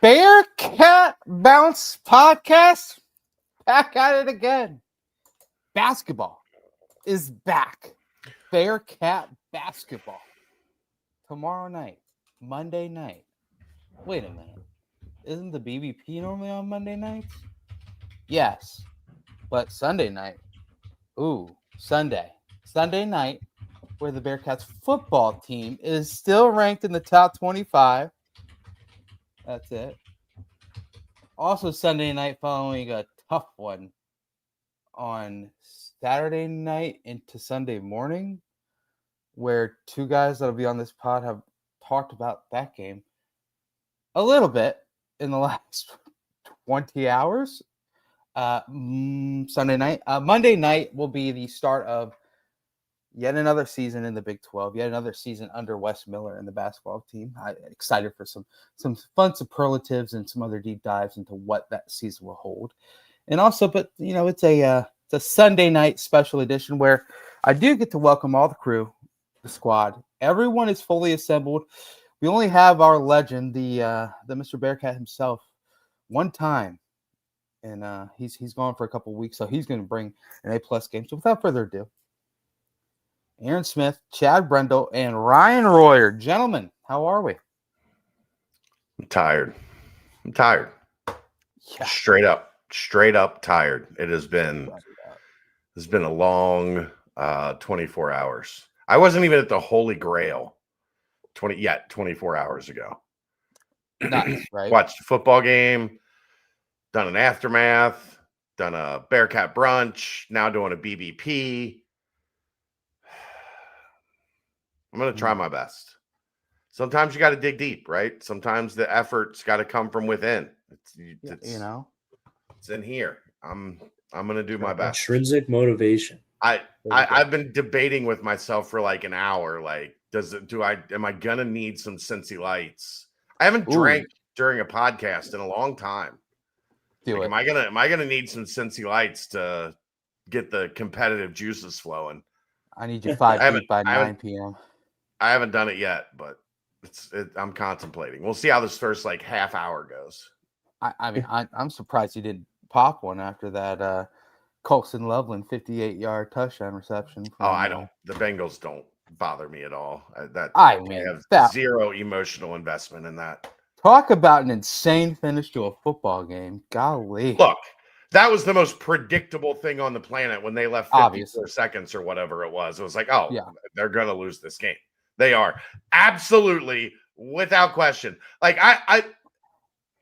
Bearcat Bounce Podcast, back at it again. Basketball is back. Bearcat basketball. Tomorrow night, Monday night. Wait a minute. Isn't the BBP normally on Monday nights? Yes, but Sunday night. Ooh, Sunday. Sunday night, where the Bearcats football team is still ranked in the top 25. That's it. Also, Sunday night following a tough one on Saturday night into Sunday morning, where two guys that'll be on this pod have talked about that game a little bit in the last 20 hours. Sunday night. Monday night will be the start of yet another season in the Big 12, yet another season under Wes Miller and the basketball team. I'm excited for some fun superlatives and some other deep dives into what that season will hold. And also, but you know, it's a Sunday night special edition where I do get to welcome all the crew, the squad. Everyone is fully assembled. We only have our legend, the Mr. Bearcat himself, one time, and he's gone for a couple of weeks, so he's going to bring an A+ game. So without further ado, Aaron Smith, Chad Brendel, and Ryan Royer. Gentlemen, how are we? I'm tired. Yeah. Straight up tired. It's been a long 24 hours. I wasn't even at the Holy Grail 24 hours ago. Nice, right? Watched a football game, done an aftermath, done a Bearcat brunch, now doing a BBP. I'm going to try my best. Sometimes you got to dig deep, right? Sometimes the effort's got to come from within. It's in here. I'm going to do my best. Intrinsic motivation. I've been debating with myself for like an hour. Like, am I going to need some Cincy Lights? I haven't drank during a podcast in a long time. Am I going to need some Cincy Lights to get the competitive juices flowing? I need you 5 deep by 9 p.m. I haven't done it yet, but I'm contemplating. We'll see how this first like half hour goes. I'm surprised you didn't pop one after that Colson Loveland 58-yard touchdown reception. I don't. The Bengals don't bother me at all. I have zero emotional investment in that. Talk about an insane finish to a football game. Golly. Look, that was the most predictable thing on the planet when they left 54 seconds or whatever it was. It was like, they're going to lose this game. They are absolutely, without question. Like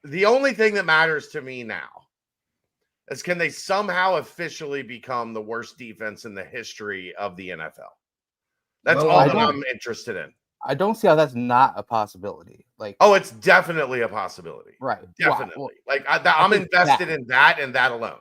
the only thing that matters to me now is, can they somehow officially become the worst defense in the history of the NFL? That's all that I'm interested in. I don't see how that's not a possibility. It's definitely a possibility. Right. Definitely. I'm invested in that and that alone.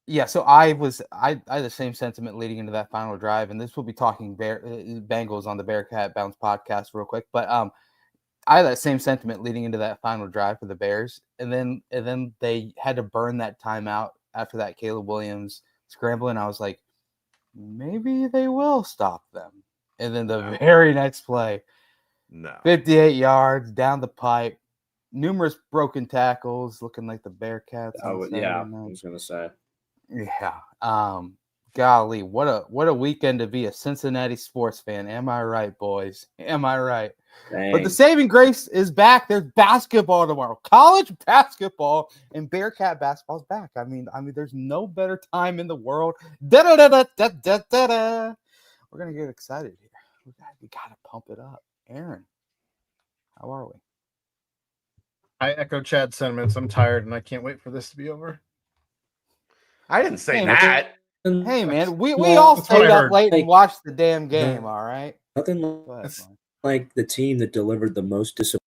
Yeah, so I had the same sentiment leading into that final drive, and this will be talking Bengals on the Bearcat Bounce podcast real quick. But I had that same sentiment leading into that final drive for the Bears, and then they had to burn that timeout after that Caleb Williams scramble, and I was like, maybe they will stop them. And then the very next play, 58 yards down the pipe, numerous broken tackles, looking like the Bearcats. I was going to say. Yeah. Golly, what a weekend to be a Cincinnati sports fan. Am I right, boys? Am I right? Dang. But the saving grace is back. There's basketball tomorrow. College basketball and Bearcat basketball's back. I mean, there's no better time in the world. We're gonna get excited here. We gotta pump it up. Aaron, how are we? I echo Chad's sentiments. I'm tired and I can't wait for this to be over. I didn't say that. Hey, man, we all stayed up late and watched the damn game, all right? Nothing like the team that delivered the most disappointment.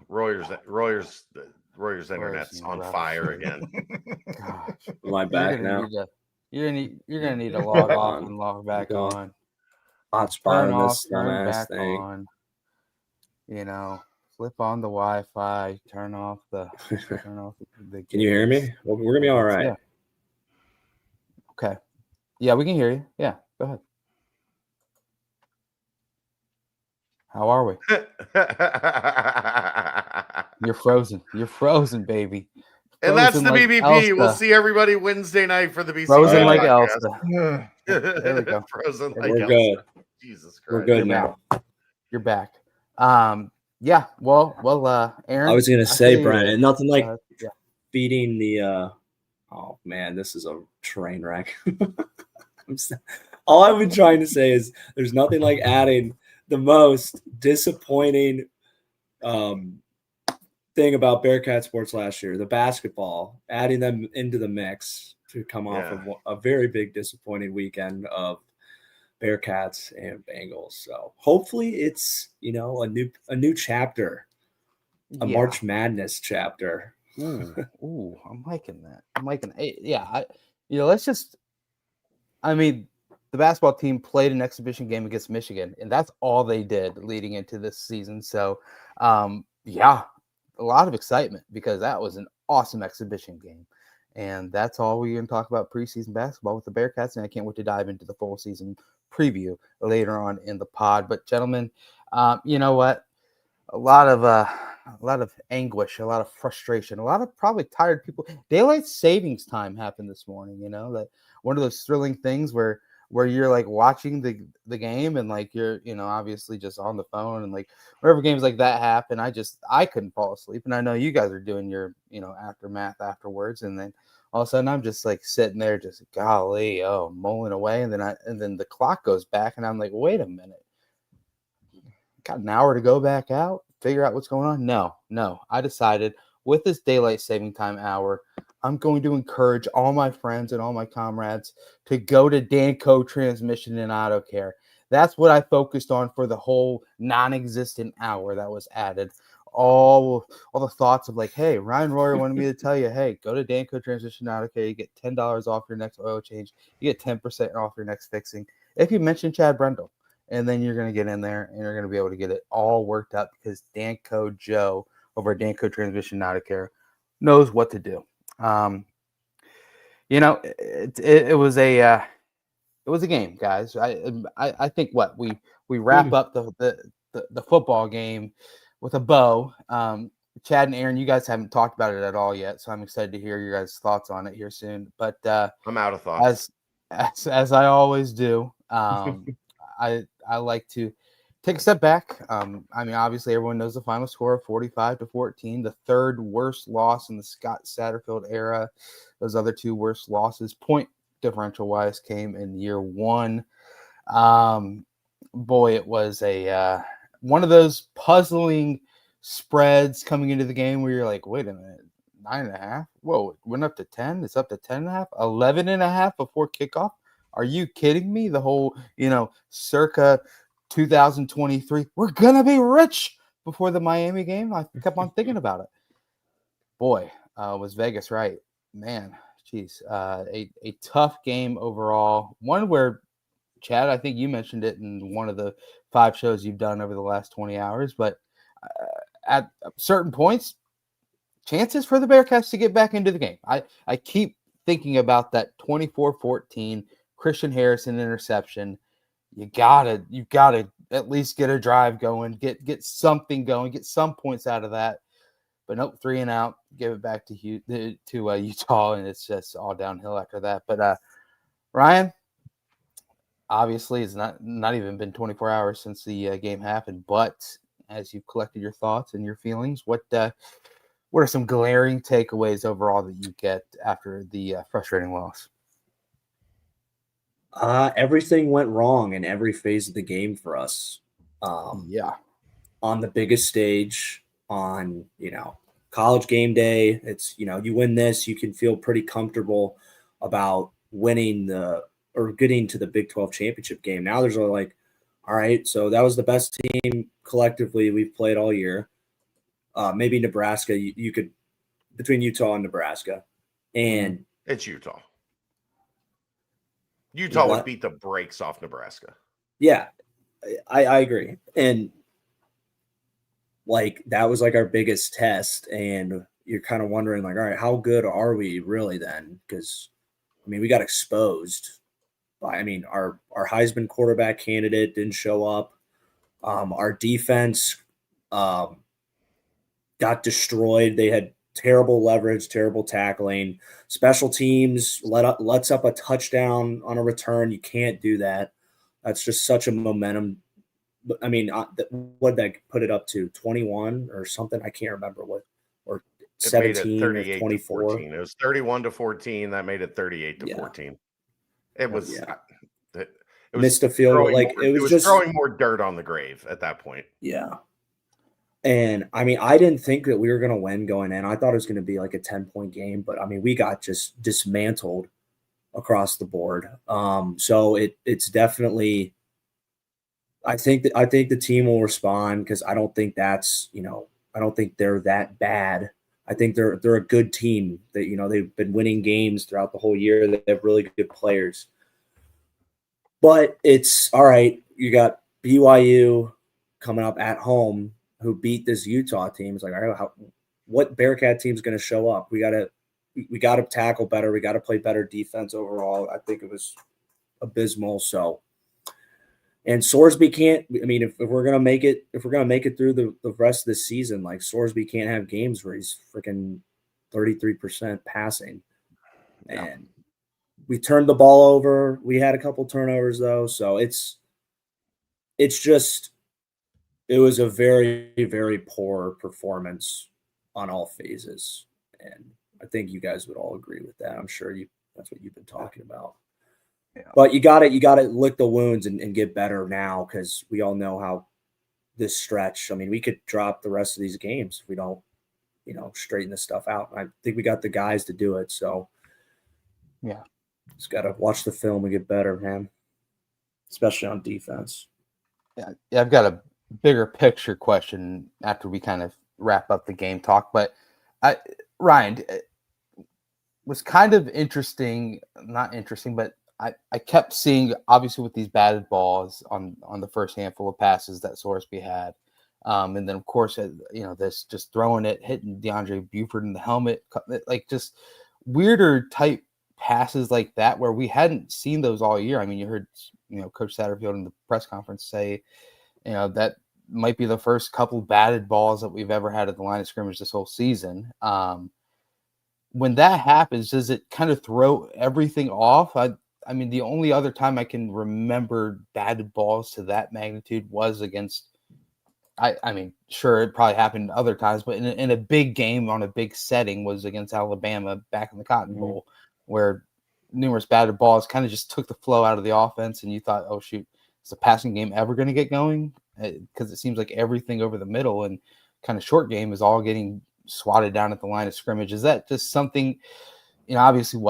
Royer's internet's on fire again. Gosh. Am I back now? You're gonna need to log off and log back on. Hotspot on this turn back thing. on. Flip on the Wi-Fi. Turn off the. Can you hear me? Well, we're gonna be all right. Yeah. Okay. Yeah, we can hear you. Yeah, go ahead. How are we? You're frozen. You're frozen, baby. And that's Frozen the like BBP. Elsa. We'll see everybody Wednesday night for the BCP Frozen like podcast. Elsa. There we go. Frozen like We're Elsa. good. Jesus Christ. We're good You're now. back. You're back. Yeah. Well, Aaron. I was gonna say, Brian, nothing like yeah. beating the. Oh man, this is a train wreck. All I've been trying to say is there's nothing like adding the most disappointing thing about Bearcat sports last year, the basketball, adding them into the mix to come off of a very big disappointing weekend of Bearcats and Bengals. So hopefully it's a new chapter, a March Madness chapter. Ooh, I'm liking that. I'm liking it. Yeah, let's just. I mean, the basketball team played an exhibition game against Michigan, and that's all they did leading into this season. So, a lot of excitement because that was an awesome exhibition game. And that's all we're going to talk about preseason basketball with the Bearcats. And I can't wait to dive into the full season preview later on in the pod. But gentlemen, you know what? A lot of anguish, a lot of frustration, a lot of probably tired people. Daylight savings time happened this morning. That one of those thrilling things where you're like watching the game and like you're obviously just on the phone and like whenever games like that happen, I couldn't fall asleep, and I know you guys are doing your aftermath afterwards, and then all of a sudden I'm just like sitting there just golly mulling away, and then the clock goes back and I'm like, wait a minute, got an hour to go back out, figure out what's going on. No, I decided with this daylight saving time hour, I'm going to encourage all my friends and all my comrades to go to Danco Transmission and Auto Care. That's what I focused on for the whole non-existent hour that was added. All the thoughts of like, hey, Ryan Royer wanted me to tell you, hey, go to Danco Transmission and Auto Care. You get $10 off your next oil change. You get 10% off your next fixing if you mention Chad Brendel. And then you're going to get in there and you're going to be able to get it all worked up because Danco Joe over at Danco Transmission and Auto Care knows what to do. It was a game, guys. I think what we wrap up the football game with a bow. Chad and Aaron, you guys haven't talked about it at all yet, so I'm excited to hear your guys' thoughts on it here soon. But I'm out of thoughts. As I always do, I like to take a step back. Obviously, everyone knows the final score of 45-14, the third worst loss in the Scott Satterfield era. Those other two worst losses, point differential wise, came in year one. Boy, it was a one of those puzzling spreads coming into the game where you're like, wait a minute, 9.5? Whoa, it went up to 10. It's up to 10.5, 11.5 before kickoff. Are you kidding me? The whole, circa 2023, we're going to be rich before the Miami game. I kept on thinking about it. Boy, was Vegas right. Man, geez. A tough game overall. One where, Chad, I think you mentioned it in one of the 5 shows you've done over the last 20 hours, but at certain points, chances for the Bearcats to get back into the game. I keep thinking about that 24-14 Christian Harrison interception. You gotta at least get a drive going, get something going, get some points out of that. But nope, 3 and out, give it back to Utah, and it's just all downhill after that. But Ryan, obviously, it's not even been 24 hours since the game happened. But as you've collected your thoughts and your feelings, what are some glaring takeaways overall that you get after the frustrating loss? Everything went wrong in every phase of the game for us. On the biggest stage, on college game day, it's you win this, you can feel pretty comfortable about winning or getting to the Big 12 championship game. Now there's all right, so that was the best team collectively we've played all year. Maybe Nebraska, you could between Utah and Nebraska, and it's Utah. Utah would beat the brakes off Nebraska. Yeah, I agree. And that was our biggest test. And you're kind of wondering all right, how good are we really then? Because, we got exposed by, our Heisman quarterback candidate didn't show up. Our defense got destroyed. They had terrible leverage, terrible tackling. Special teams lets up a touchdown on a return. You can't do that. That's just such a momentum. I mean, what did that put it up to? 21 or something? I can't remember what. Or 17 or 24. It was 31-14. That made it 38-14. It was it was missed a field goal. Like it was just throwing more dirt on the grave at that point. Yeah. And I mean, I didn't think that we were going to win going in. I thought it was going to be like a 10-point game, but I mean, we got just dismantled across the board. So it's definitely. I think the team will respond because I don't think that's I don't think they're that bad. I think they're a good team that they've been winning games throughout the whole year. They have really good players. But it's all right. You got BYU coming up at home who beat this Utah team. It's like, all right, what Bearcat team is going to show up? We got to tackle better. We got to play better defense overall. I think it was abysmal. So, and Sorsby can't. I mean, if we're gonna make it, through the rest of the season, like Sorsby can't have games where he's freaking 33% passing, and we turned the ball over. We had a couple turnovers though, so it's just it was a very, very poor performance on all phases, and I think you guys would all agree with that. I'm sure that's what you've been talking about. Yeah. But you got to lick the wounds and get better now because we all know how this stretch. I mean, we could drop the rest of these games if we don't, straighten this stuff out. I think we got the guys to do it. So, yeah, just got to watch the film and get better, man, especially on defense. Yeah, I've got a bigger picture question after we kind of wrap up the game talk. But Ryan, it was kind of interesting, not interesting, but I kept seeing, obviously, with these batted balls on the first handful of passes that Sorsby had. And then, of course, this just throwing it, hitting DeAndre Buford in the helmet, like just weirder type passes like that where we hadn't seen those all year. I mean, you heard, Coach Satterfield in the press conference say, that might be the first couple batted balls that we've ever had at the line of scrimmage this whole season. When that happens, does it kind of throw everything off? I mean, the only other time I can remember batted balls to that magnitude was against, I mean, sure, it probably happened other times, but in a big game on a big setting was against Alabama back in the Cotton Bowl, where numerous batted balls kind of just took the flow out of the offense, and you thought, oh, shoot, is the passing game ever going to get going? Because it seems like everything over the middle and kind of short game is all getting swatted down at the line of scrimmage. Is that just something, obviously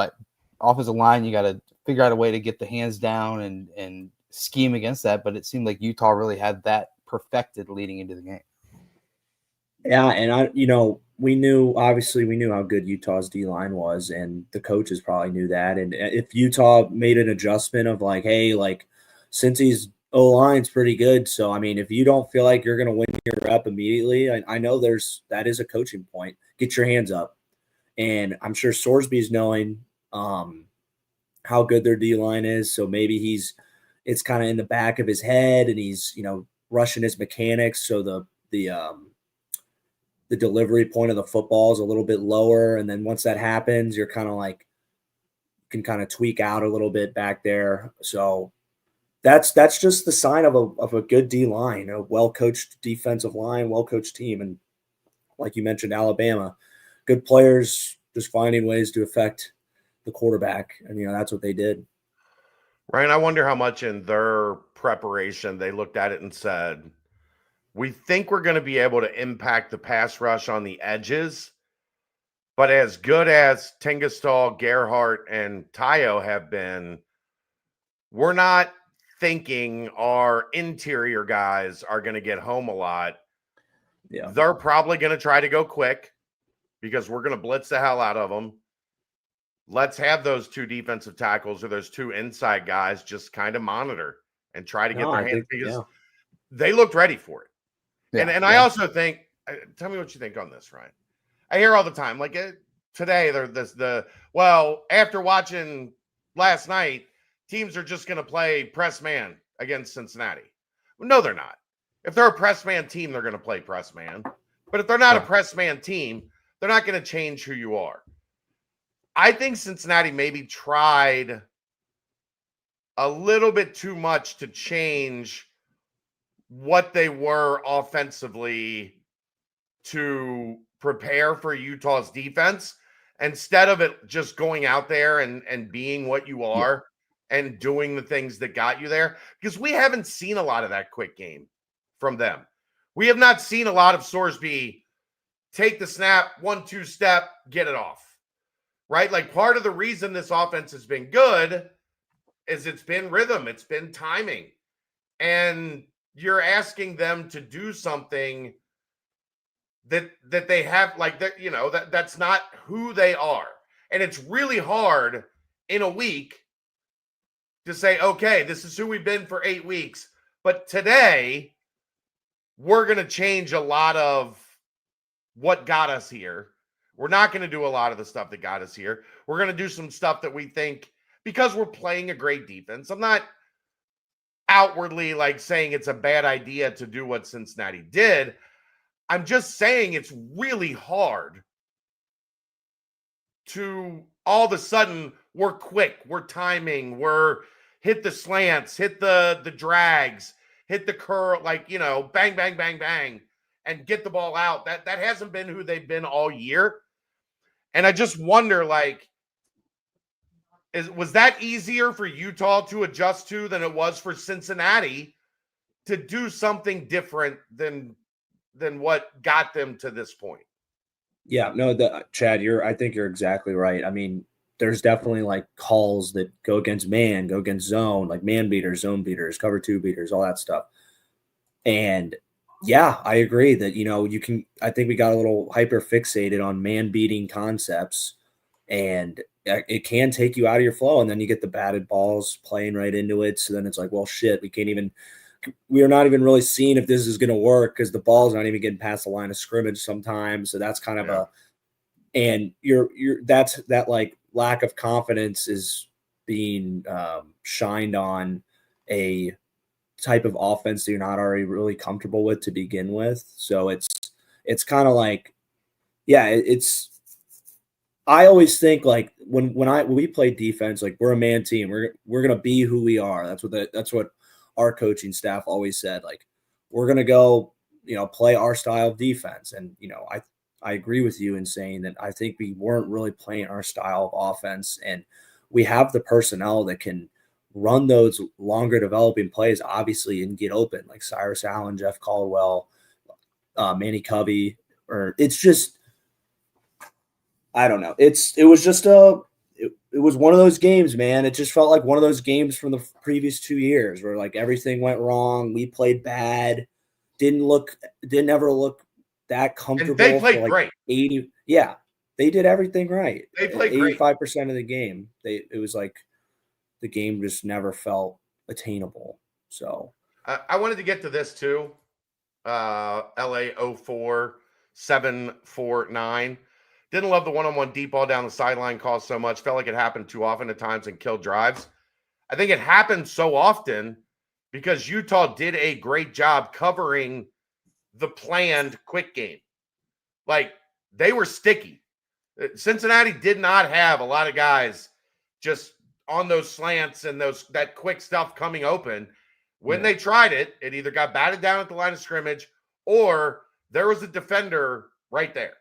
offensive line, you got to figure out a way to get the hands down and scheme against that. But it seemed like Utah really had that perfected leading into the game. Yeah. And we knew how good Utah's D-line was, and the coaches probably knew that. And if Utah made an adjustment of like, hey, like Cincy's O-line's pretty good. So, I mean, if you don't feel like you're going to win your rep immediately, I know that is a coaching point. Get your hands up. And I'm sure Sorsby's knowing how good their D-line is. So maybe it's kind of in the back of his head, and he's, rushing his mechanics. So the delivery point of the football is a little bit lower. And then once that happens, you're kind of like, can kind of tweak out a little bit back there. So that's just the sign of a good D-line, a well-coached defensive line, well-coached team. And like you mentioned, Alabama, good players just finding ways to affect the quarterback. And, that's what they did. Ryan, I wonder how much in their preparation they looked at it and said, we think we're going to be able to impact the pass rush on the edges, but as good as Tingastal, Gerhardt, and Tayo have been, we're not thinking our interior guys are going to get home a lot. Yeah. They're probably going to try to go quick because we're going to blitz the hell out of them. Let's have those two defensive tackles or those two inside guys just kind of monitor and try to get their hands, because they looked ready for it. Yeah, and I also think, tell me what you think on this, Ryan. I hear all the time, like today, after watching last night, teams are just going to play press man against Cincinnati. Well, no, they're not. If they're a press man team, they're going to play press man. But if they're not a press man team, they're not going to change who you are. I think Cincinnati maybe tried a little bit too much to change what they were offensively to prepare for Utah's defense, instead of it just going out there and being what you are and doing the things that got you there. Because we haven't seen a lot of that quick game from them. We have not seen a lot of Sorsby take the snap, 1-2 step, get it off. Right? Like, part of the reason this offense has been good is it's been rhythm, it's been timing. And you're asking them to do something that they have, like, that, you know, that's not who they are. And it's really hard in a week to say, okay, this is who we've been for 8 weeks, but today we're going to change a lot of what got us here. We're not going to do a lot of the stuff that got us here. We're going to do some stuff that we think, because we're playing a great defense. I'm not outwardly like saying it's a bad idea to do what Cincinnati did. I'm just saying it's really hard to all of a sudden, we're quick, we're timing, we're hit the slants, hit the drags, hit the curl, like, you know, bang, bang, bang, bang, and get the ball out. That hasn't been who they've been all year. And I just wonder, like, was that easier for Utah to adjust to than it was for Cincinnati to do something different than what got them to this point? Yeah, no, Chad, I think you're exactly right. I mean, there's definitely like calls that go against man, go against zone, like man beaters, zone beaters, cover 2 beaters, all that stuff. And yeah, I agree that, you know, I think we got a little hyper fixated on man beating concepts, and it can take you out of your flow. And then you get the batted balls playing right into it. So then it's like, well, shit, we are not even really seeing if this is going to work, because the ball's not even getting past the line of scrimmage sometimes. So that's kind of and that like lack of confidence is being shined on a type of offense that you're not already really comfortable with to begin with. So it's kind of like, yeah, I always think like when we play defense, like, we're a man team, we're going to be who we are. That's what our coaching staff always said. Like, we're going to go, you know, play our style of defense. And, you know, I agree with you in saying that I think we weren't really playing our style of offense, and we have the personnel that can run those longer developing plays, obviously, and get open, like Cyrus Allen, Jeff Caldwell, Manny Covey. Or it's just, I don't know. It was one of those games, man. It just felt like one of those games from the previous 2 years where, like, everything went wrong. We played bad. Didn't ever look that comfortable. And they played great. 80. Yeah, they did everything right. They played 85% of the game. It was like the game just never felt attainable. So I wanted to get to this too. LA 04-749. Didn't love the one-on-one deep ball down the sideline call so much. Felt like it happened too often at times and killed drives. I think it happened so often because Utah did a great job covering the planned quick game. Like, they were sticky. Cincinnati did not have a lot of guys just on those slants and that quick stuff coming open. When they tried it, it either got batted down at the line of scrimmage or there was a defender right there.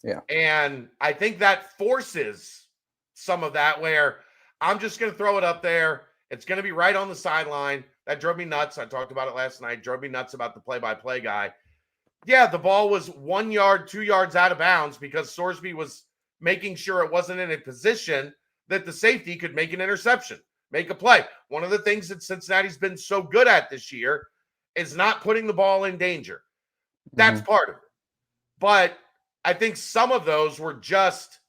Yeah. And I think that forces some of that, where I'm just going to throw it up there. It's going to be right on the sideline. That drove me nuts. I talked about it last night. Drove me nuts about the play-by-play guy. Yeah, the ball was 1 yard, 2 yards out of bounds because Sorsby was making sure it wasn't in a position that the safety could make an interception, make a play. One of the things that Cincinnati's been so good at this year is not putting the ball in danger. That's part of it. But I think some of those were just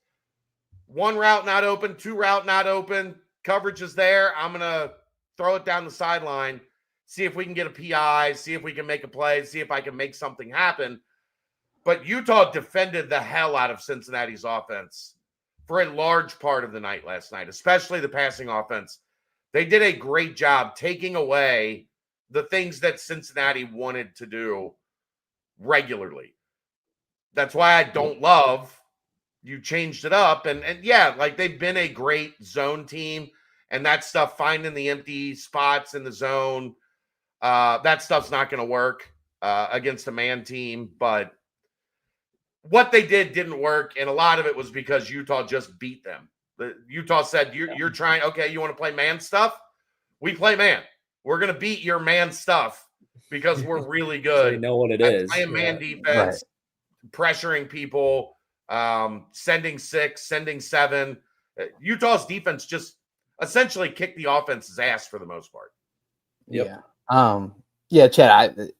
one route not open, 2 route not open, coverage is there. I'm going to throw it down the sideline, see if we can get a PI, see if we can make a play, see if I can make something happen. But Utah defended the hell out of Cincinnati's offense for a large part of the night last night, especially the passing offense. They did a great job taking away the things that Cincinnati wanted to do regularly. That's why I don't love you changed it up. And yeah, like they've been a great zone team, and that stuff, finding the empty spots in the zone, that stuff's not going to work against a man team. But what they didn't work, and a lot of it was because Utah just beat them. Utah said, you're trying, okay, you want to play man stuff? We play man. We're going to beat your man stuff because we're really good. So you know what it is. Playing man defense, pressuring people, sending 6, sending 7. Utah's defense just essentially kicked the offense's ass for the most part. Yep. Yeah, Chad,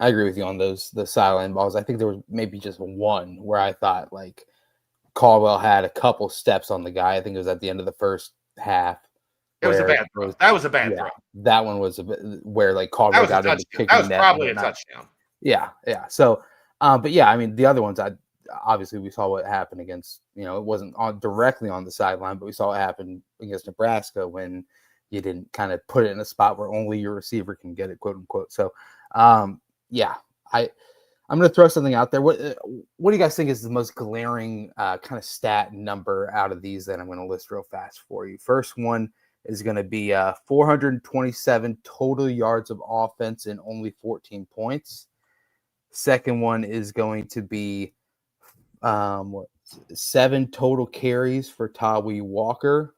I agree with you on the sideline balls. I think there was maybe just one where I thought like Caldwell had a couple steps on the guy. I think it was at the end of the first half. It was a bad throw. That was a bad throw. That one was where like Caldwell got into kicking. That was probably a touchdown. Yeah. So, but yeah, I mean the other ones, obviously we saw what happened against. It wasn't directly on the sideline, but we saw what happened against Nebraska when you didn't kind of put it in a spot where only your receiver can get it, quote unquote. So, yeah, I'm going to throw something out there. What do you guys think is the most glaring kind of stat number out of these that I'm going to list real fast for you? First one is going to be 427 total yards of offense and only 14 points. Second one is going to be 7 total carries for Tawi Walker.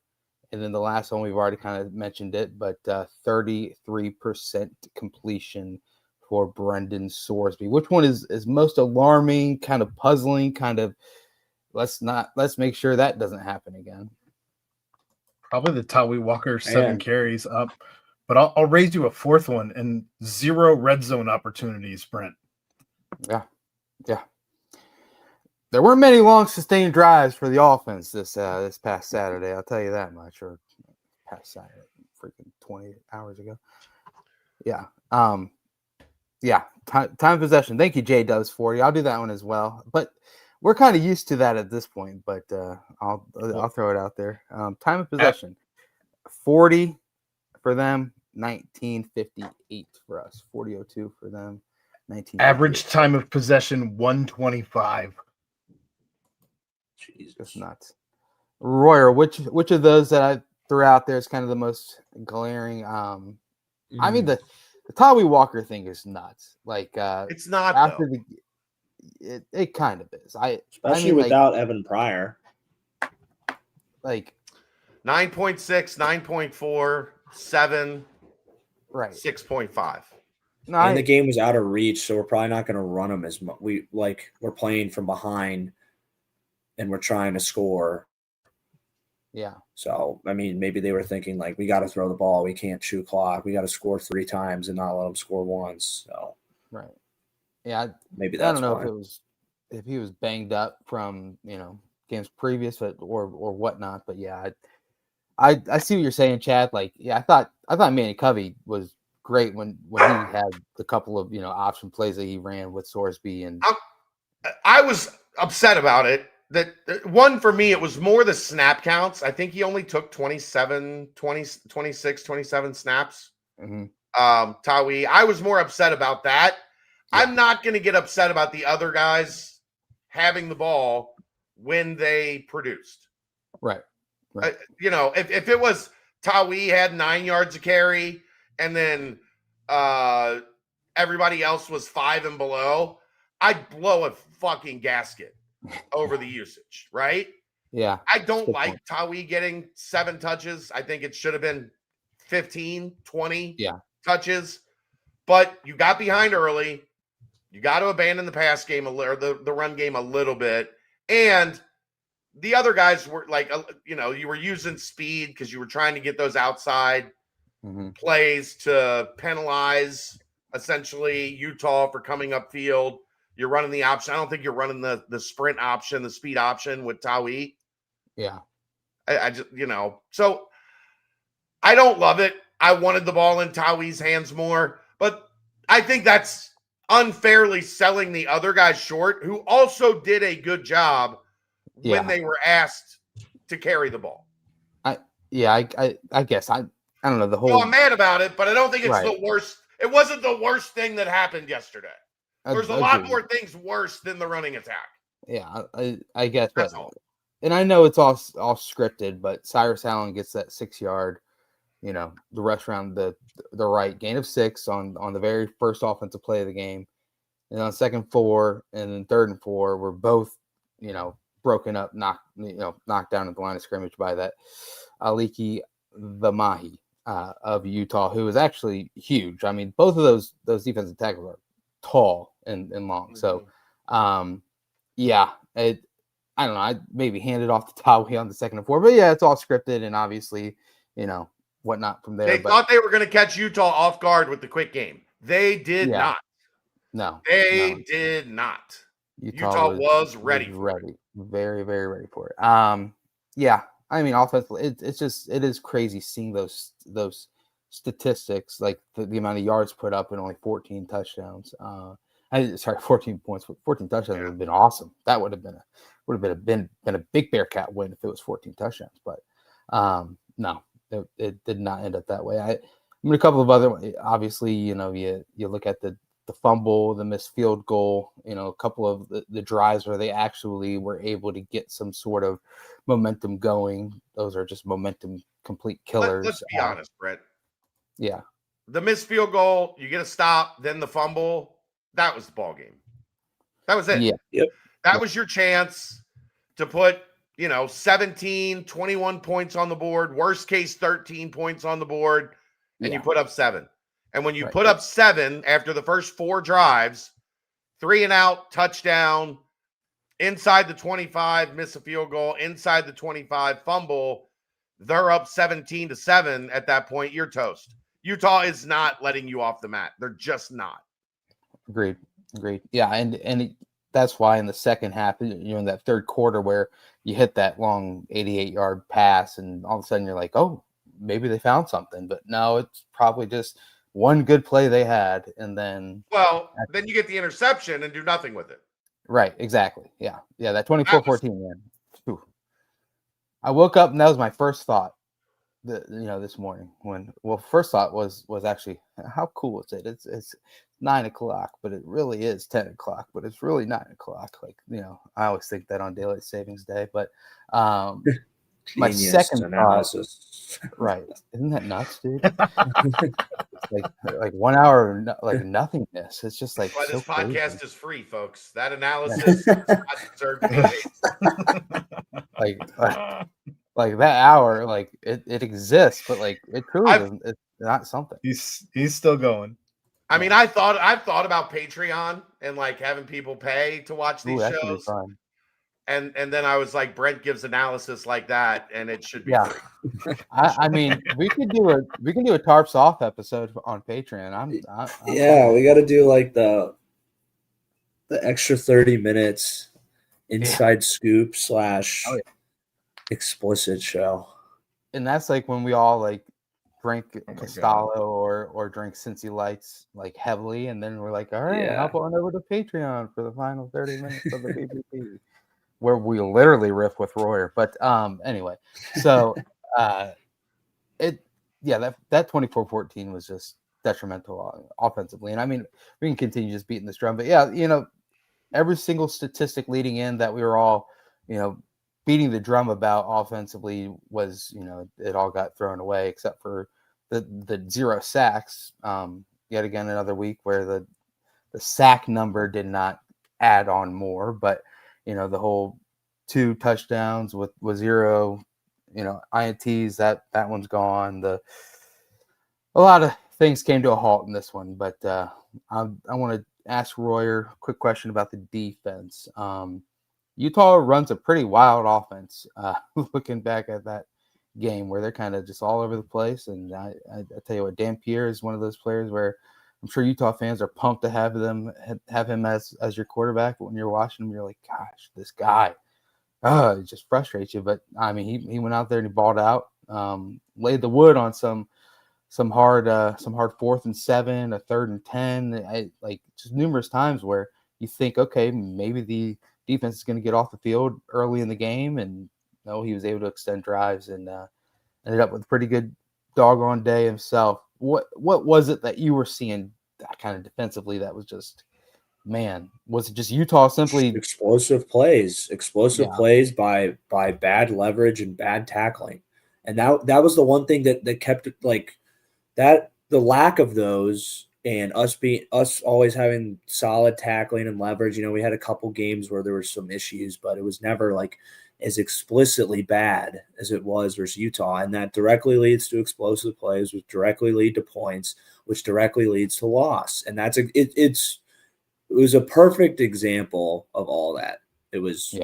And then the last one, we've already kind of mentioned it, but 33% completion for Brendan Sorsby. Which one is most alarming, kind of puzzling, kind of let's make sure that doesn't happen again? Probably the Tawi Walker 7 carries up, but I'll raise you a fourth one and 0 red zone opportunities, Brent. Yeah. There weren't many long sustained drives for the offense this past Saturday. I'll tell you that much. Or past Saturday, freaking 20 hours ago. Yeah. Yeah. Time possession. Thank you, J-Dubs 40. I'll do that one as well. But we're kind of used to that at this point. But I'll throw it out there. Time of possession, 40 for them, 1958 for us. 40:02 for them. 19. Average time of possession 125. Jesus, that's nuts. Royer, which of those that I threw out there is kind of the most glaring? I mean the Tawi Walker thing is nuts. Like it's not after it kind of is. Especially without Evan Pryor. Like 9.6, 9.4, 7, right, 6.5. No, and the game was out of reach, so we're probably not going to run them as much. We're playing from behind, and we're trying to score. Yeah. So I mean, maybe they were thinking like, we got to throw the ball. We can't chew clock. We got to score 3 times and not let them score once. So right. Yeah. Maybe that's. I don't know if he was banged up from games previous, but or whatnot. But yeah, I see what you're saying, Chad. Like, yeah, I thought Manny Covey was great when he had the couple of option plays that he ran with Sorsby, and I was upset about it. That one for me, it was more the snap counts. I think he only took 27 snaps. Mm-hmm. Tawi, I was more upset about that. Yeah. I'm not going to get upset about the other guys having the ball when they produced. Right. If it was Tawi had 9 yards of carry, and then everybody else was 5 and below, I'd blow a fucking gasket over the usage, right? Yeah. I don't like Tawi getting 7 touches. I think it should have been 15, 20 touches. But you got behind early. You got to abandon the pass game or the run game a little bit. And the other guys were like, you were using speed because you were trying to get those outside plays to penalize essentially Utah for coming upfield. You're running the option. I don't think you're running the sprint option, the speed option with Tawi. Yeah. I just, so I don't love it. I wanted the ball in Tawi's hands more, but I think that's unfairly selling the other guys short, who also did a good job when they were asked to carry the ball. I guess I don't know the whole. Well, I'm mad about it, but I don't think it's the worst It wasn't the worst thing that happened yesterday. There's a lot more things worse than the running attack. Yeah, I guess that's all. And I know it's all scripted, but Cyrus Allen gets that 6-yard, the rush around the right, gain of 6 on the very first offensive play of the game. And on 2nd 4 and then 3rd and 4 were both, broken up, knocked down at the line of scrimmage by that Aliki Vamahi of Utah, who is actually huge. I mean, both of those defensive tackles are tall and long. So, yeah, I don't know. I maybe handed off the Tawi on the 2nd and 4, but yeah, it's all scripted and obviously, whatnot from there. They thought they were going to catch Utah off guard with the quick game. They did not. No, they did not. Utah was ready. Very, very ready for it. Yeah. I mean, offensively, it is crazy seeing those statistics, like the amount of yards put up and only 14 touchdowns. 14 points, 14 touchdowns would have been awesome. That would have been a big Bearcat win if it was 14 touchdowns. But no, it did not end up that way. I mean, a couple of other, obviously, you look at the fumble, the missed field goal, a couple of the drives where they actually were able to get some sort of momentum going. Those are just momentum complete killers. Let's be honest, Brett. Yeah. The missed field goal, you get a stop, then the fumble. That was the ball game. That was it. Yeah. Yep. That was your chance to put, 17, 21 points on the board, worst case 13 points on the board, and you put up 7. And when you put up 7 after the first 4 drives, 3 and out, touchdown, inside the 25, miss a field goal, inside the 25, fumble, they're up 17-7 at that point, you're toast. Utah is not letting you off the mat. They're just not. Agreed. Yeah, and that's why in the second half, in that 3rd quarter where you hit that long 88-yard pass and all of a sudden you're like, oh, maybe they found something. But no, it's probably just one good play they had, and then then you get the interception and do nothing with it. Right, exactly. Yeah, that 24-14, man. Whew. I woke up and that was my first thought. This morning first thought was actually, how cool is it? It's 9 o'clock, but it really is 10 o'clock, but it's really 9 o'clock. Like, I always think that on daylight savings day, but my second analysis. Right. Isn't that nuts, dude? like 1 hour, like nothingness. It's just like, this podcast is free, folks. That analysis is not deserved to be like that hour, like it exists, but like it truly isn't. It's not something. He's still going. I mean, I've thought about Patreon and like having people pay to watch these shows. And then I was like, Brent gives analysis like that, and it should be free. I mean, we can do a Tarps Off episode on Patreon. I'm we got to do like the extra 30 minutes inside scoop / explicit show. And that's like when we all like drink Castallo or drink Cincy Lights like heavily, and then we're like, all right, hop on over to Patreon for the final 30 minutes of the PPP. Where we literally riff with Royer. But anyway, so that 24-14 was just detrimental offensively. And I mean, we can continue just beating this drum, but every single statistic leading in that we were all, beating the drum about offensively was, it all got thrown away except for the 0 sacks. Yet again, another week where the sack number did not add on more, but the whole 2 touchdowns with 0, INTs, that one's gone. A lot of things came to a halt in this one, but I want to ask Royer a quick question about the defense. Utah runs a pretty wild offense. Looking back at that game where they're kind of just all over the place, and I tell you what, Dan Pierre is one of those players where I'm sure Utah fans are pumped to have him as your quarterback. But when you're watching him, you're like, gosh, this guy, it just frustrates you. But I mean, he went out there and he balled out, laid the wood on some hard 4th and 7, a 3rd and 10, like just numerous times where you think, okay, maybe the defense is going to get off the field early in the game, and no, he was able to extend drives and ended up with a pretty good doggone day himself. what was it that you were seeing that kind of defensively that was just, man, was it just Utah simply explosive plays by bad leverage and bad tackling? And that was the one thing that kept it like that, the lack of those and us always having solid tackling and leverage. We had a couple games where there were some issues, but it was never like as explicitly bad as it was versus Utah. And that directly leads to explosive plays, which directly lead to points, which directly leads to loss. And it was a perfect example of all that. It was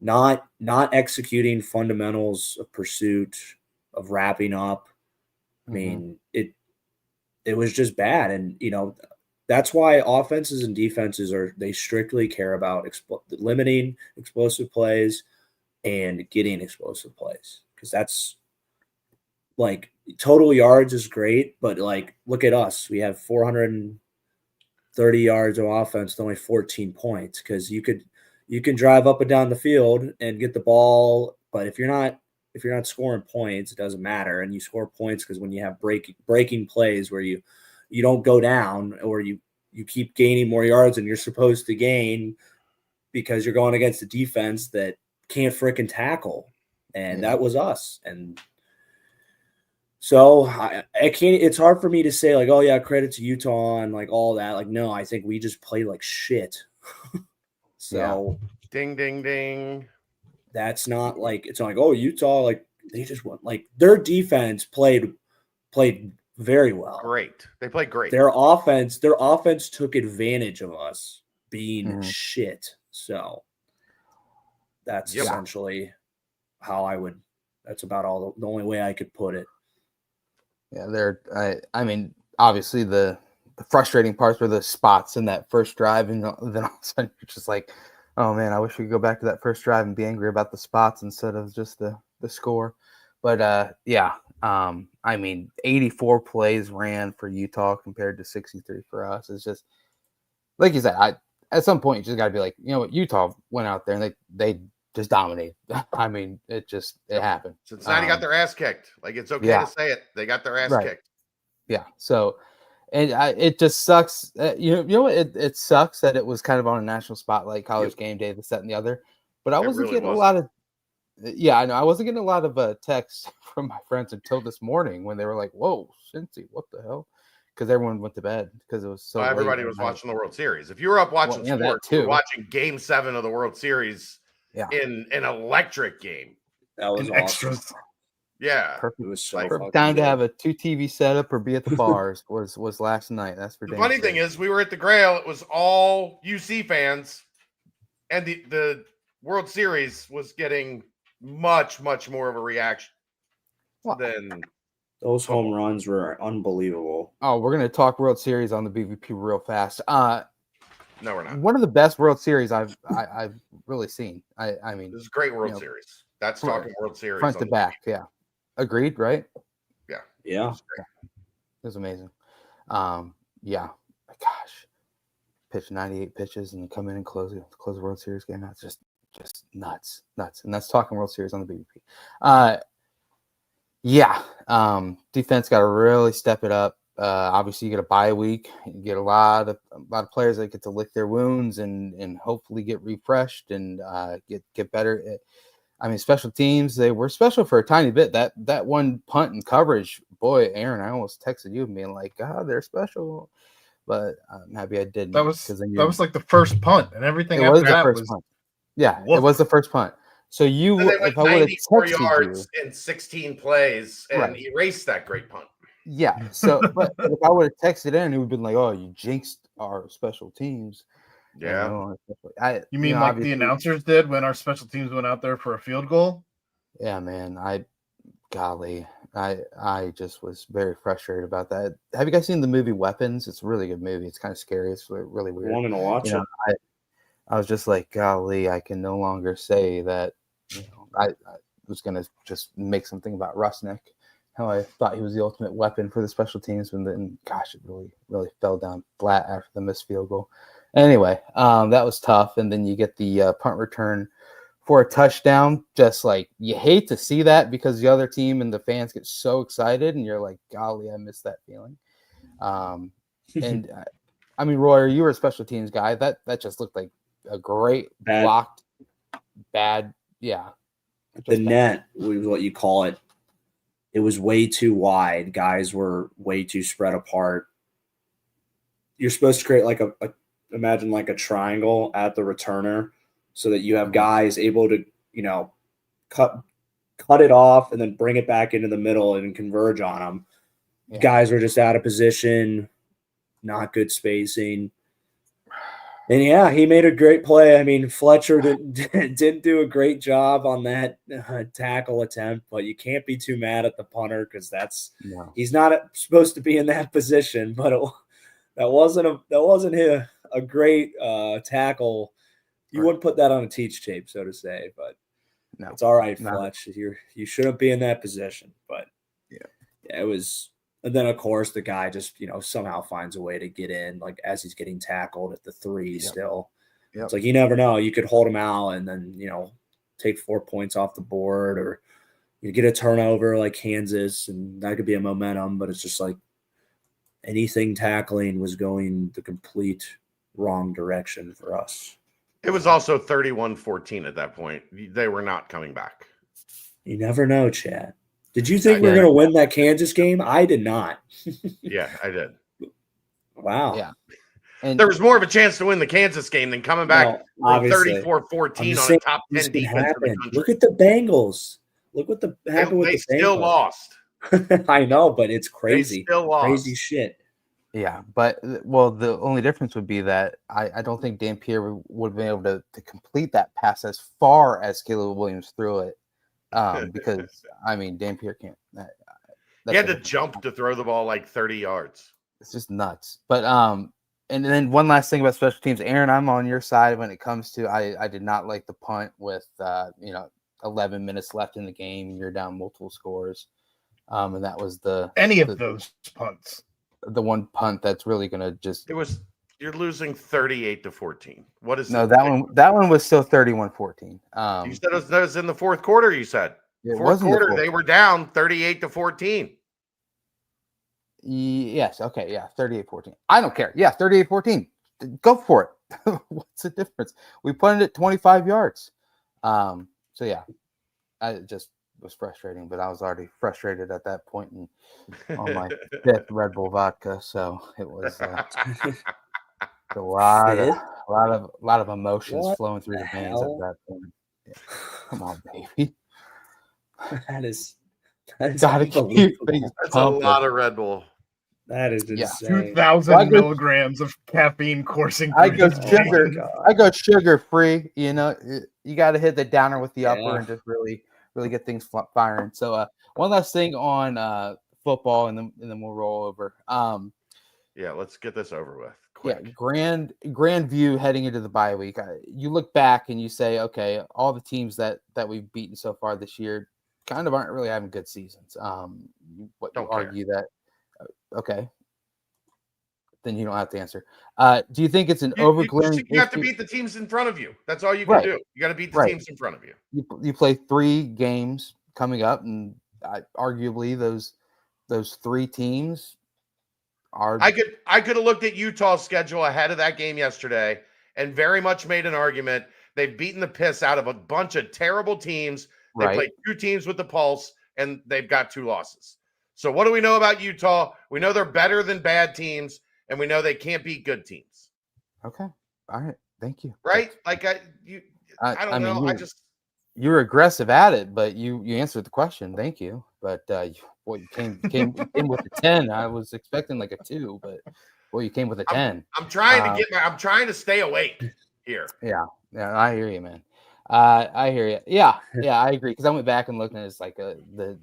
not executing fundamentals of pursuit, of wrapping up. I mean, it was just bad. And, that's why offenses and defenses they strictly care about limiting explosive plays and getting explosive plays. Because that's like total yards is great, but like, look at us. We have 430 yards of offense to only 14 points. Because you can drive up and down the field and get the ball, but if you're not scoring points, it doesn't matter. And you score points because when you have breaking plays where you don't go down, or you keep gaining more yards than you're supposed to gain because you're going against a defense that can't frickin' tackle. And that was us. And so I can't, it's hard for me to say like, oh yeah, credit to Utah and like all that. Like, no, I think we just played like shit. Ding, ding, ding. That's not like, it's not like, oh, Utah, like they just won. Like their defense played very well. Great. They played great. Their offense took advantage of us being shit. So that's essentially how that's about all the only way I could put it. Yeah, I mean, obviously the frustrating parts were the spots in that first drive, and then all of a sudden you're just like, oh man, I wish we could go back to that first drive and be angry about the spots instead of just the score. But I mean, 84 plays ran for Utah compared to 63 for us. It's just like you said. At some point you just got to be like, you know what, Utah went out there and they just dominated. I mean, it happened. Cincinnati got their ass kicked. Like, it's okay to say it. They got their ass kicked. Yeah. So, and it just sucks. You know what? It sucks that it was kind of on a national spotlight, College Game Day, this, that, and the other. But I wasn't getting a lot of. Yeah, I know. I wasn't getting a lot of texts from my friends until this morning when they were like, "Whoa, Cincy, what the hell?" Because everyone went to bed because it was so. Everybody was watching the World Series. If you were up watching sports, you were watching Game 7 of the World Series. Yeah. In an electric game. That was awesome. Yeah. Perfect. It was so perfect time to have a 2 TV setup or be at the bars was last night. That's for the funny thing is we were at the Grail. It was all UC fans, and the World Series was getting much, much more of a reaction than those home runs were unbelievable. Oh, we're gonna talk World Series on the BVP real fast. No, we're not. One of the best World Series I've really seen. I mean, this is a great World Series. That's talking World Series front to back. Yeah, agreed. Right? Yeah. It was amazing. Yeah. Gosh, pitch 98 pitches and come in and close the World Series game. That's just nuts. And that's talking World Series on the BVP. Defense got to really step it up. Obviously, you get a bye week. You get a lot of players that get to lick their wounds and hopefully get refreshed and get better. I mean, special teams, they were special for a tiny bit. That one punt and coverage, boy, Aaron, I almost texted you being like, God, they're special. But I'm happy I didn't. That was like the first punt, and everything after that was punt. Yeah, it was the first punt. So if I would have texted yards in 16 plays and erased that great punt. Yeah. So, but if I would have texted in, it would have been like, "Oh, you jinxed our special teams." Yeah. You mean like the announcers did when our special teams went out there for a field goal? Yeah, man. I just was very frustrated about that. Have you guys seen the movie Weapons? It's a really good movie. It's kind of scary. It's really weird. Wanting to watch it. I was just like, golly, I can no longer say that. I was gonna just make something about Rusnick, how I thought he was the ultimate weapon for the special teams, and then, gosh, it really fell down flat after the missed field goal. Anyway, that was tough, and then you get the punt return for a touchdown. Just like you hate to see that because the other team and the fans get so excited, and you're like, golly, I miss that feeling. And I mean, Roy, you were a special teams guy. That just looked like a great blocked bad. Yeah, the net was what you call it. It was way too wide. Guys were way too spread apart. You're supposed to create like imagine like a triangle at the returner so that you have guys able to, cut it off and then bring it back into the middle and converge on them. Yeah. Guys were just out of position, not good spacing. And yeah, he made a great play. I mean, Fletcher didn't do a great job on that tackle attempt, but you can't be too mad at the punter because he's not supposed to be in that position. But that wasn't a great tackle. You wouldn't put that on a teach tape, so to say. But it's all right, Fletch. You shouldn't be in that position. But yeah, it was. And then, of course, the guy just, somehow finds a way to get in, like, as he's getting tackled at the 3 still. Yep. It's like, you never know. You could hold him out and then, take 4 points off the board, or you get a turnover like Kansas, and that could be a momentum. But it's just like anything tackling was going the complete wrong direction for us. It was also 31-14 at that point. They were not coming back. You never know, Chad. Did you think we were going to win that Kansas game? I did not. Yeah, I did. Wow. Yeah. And there was more of a chance to win the Kansas game than coming back 34-14 on a top 10 defense in the country. Look at the Bengals. Look what happened with the Bengals. They still lost. I know, but it's crazy. They still lost. Crazy shit. Yeah, but the only difference would be that I don't think Dan Pierre would have been able to complete that pass as far as Caleb Williams threw it. Because I mean, Dan Pierre can't. He had to jump to throw the ball like 30 yards. It's just nuts. But and then one last thing about special teams, Aaron, I'm on your side when it comes to. I did not like the punt with 11 minutes left in the game. You're down multiple scores, and that was those punts. The one punt that's really gonna just. You're losing 38-14. What is that one was still 31-14. You said that was in the fourth quarter, you said. Fourth quarter, they were down 38-14. Yes, okay, yeah, 38-14. I don't care. Yeah, 38-14. Go for it. What's the difference? We punted it 25 yards. So yeah. I just was frustrating, but I was already frustrated at that point on my fifth Red Bull vodka, so it was a lot of emotions flowing through the veins at that point. Yeah. Come on, baby. That is gotta keep things That's a lot of Red Bull. That is insane. 2,000 milligrams of caffeine coursing through. I go sugar free. You got to hit the downer with the upper and just really get things firing. So one last thing on football, and then we'll roll over. Let's get this over with. Quick. Yeah, grand view heading into the bye week. You look back and you say, okay, all the teams that we've beaten so far this year kind of aren't really having good seasons. Argue that? Okay, then you don't have to answer. Do you think it's an overglaring? You have to beat the teams in front of you. That's all you can do. You got to beat the teams in front of you. You play 3 games coming up, and arguably those 3 teams. I could have looked at Utah's schedule ahead of that game yesterday and very much made an argument. They've beaten the piss out of a bunch of terrible teams. They played 2 teams with the pulse, and they've got 2 losses. So what do we know about Utah? We know they're better than bad teams, and we know they can't beat good teams. Okay. All right. Thank you. Right? Like I don't know. You were aggressive at it, but you answered the question. Thank you. But you came with a 10. I was expecting like a 2, but you came with a 10. I'm trying I'm trying to stay awake here. Yeah, I hear you, man. I hear you. Yeah, I agree. Because I went back and looked, and it's like the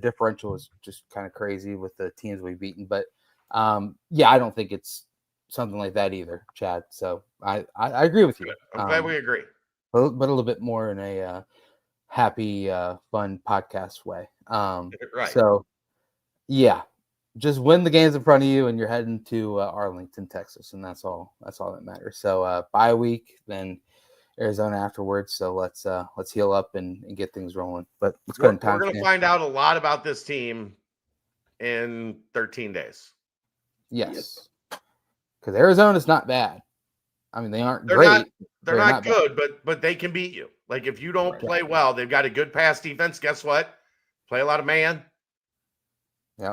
differential is just kind of crazy with the teams we've beaten. But I don't think it's something like that either, Chad. So I agree with you. I'm glad we agree. But a little bit more in a happy, fun podcast way. Right. So, just win the games in front of you, and you're heading to Arlington, Texas, and that's all that matters. So, bye week, then Arizona afterwards. So let's heal up and get things rolling. But let's go ahead and we're going to find out a lot about this team in 13 days. Yes, because Arizona's not bad. I mean, they aren't They're great. They're not good, but they can beat you. Like if you don't play well, they've got a good pass defense. Guess what? Play a lot of man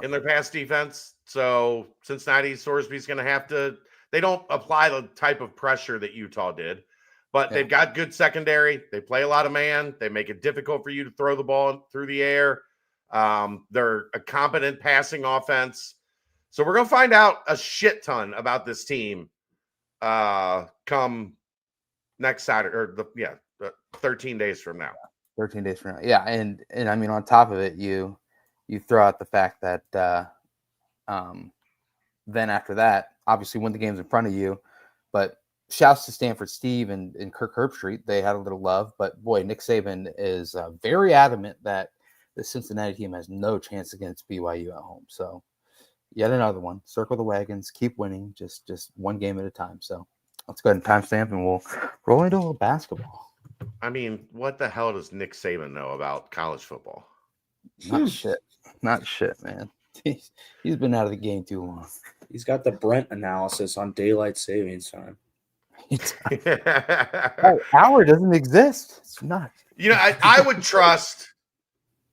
in their pass defense. So Cincinnati Sorsby's going to have to. They don't apply the type of pressure that Utah did, but they've got good secondary. They play a lot of man. They make it difficult for you to throw the ball through the air. They're a competent passing offense. So we're going to find out a shit ton about this team come next Saturday, or 13 days from now. 13 days from now. Yeah, and I mean, on top of it, you throw out the fact that then after that, obviously win the games in front of you, but shouts to Stanford Steve and Kirk Herbstreit. They had a little love, but boy, Nick Saban is very adamant that the Cincinnati team has no chance against BYU at home. So yet another one. Circle the wagons, keep winning, just one game at a time. So let's go ahead and timestamp, and we'll roll into a little basketball. I mean, what the hell does Nick Saban know about college football? Not shit, man. He's been out of the game too long. He's got the Brent analysis on daylight savings time. Hour doesn't exist. It's not. I would trust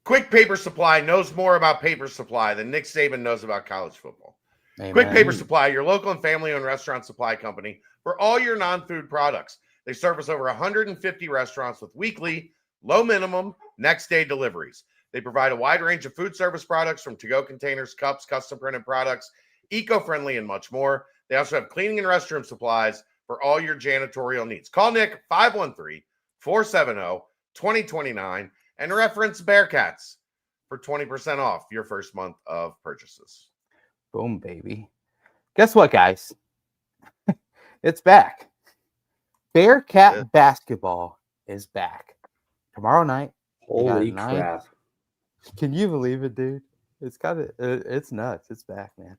Quick Paper Supply knows more about paper supply than Nick Saban knows about college football. Amen. Quick Paper Supply, your local and family-owned restaurant supply company for all your non-food products. They service over 150 restaurants with weekly, low minimum, next-day deliveries. They provide a wide range of food service products from to-go containers, cups, custom printed products, eco-friendly, and much more. They also have cleaning and restroom supplies for all your janitorial needs. Call Nick 513-470-2029 and reference Bearcats for 20% off your first month of purchases. Boom, baby. Guess what, guys? It's back. Bearcat basketball is back. Tomorrow night. Holy crap. Can you believe it, dude? It's nuts. It's back, man.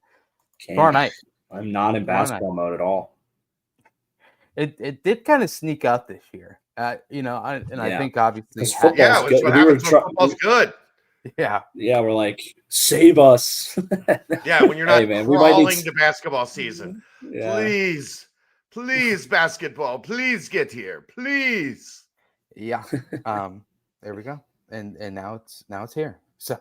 Tomorrow night. I'm not in basketball mode at all. It did kind of sneak out this year. I think obviously football's good. Yeah. Yeah, we're like, save us. Yeah, when you're not crawling to basketball season. Yeah. Please, basketball, please get here. Please. Yeah. There we go. And now it's here. So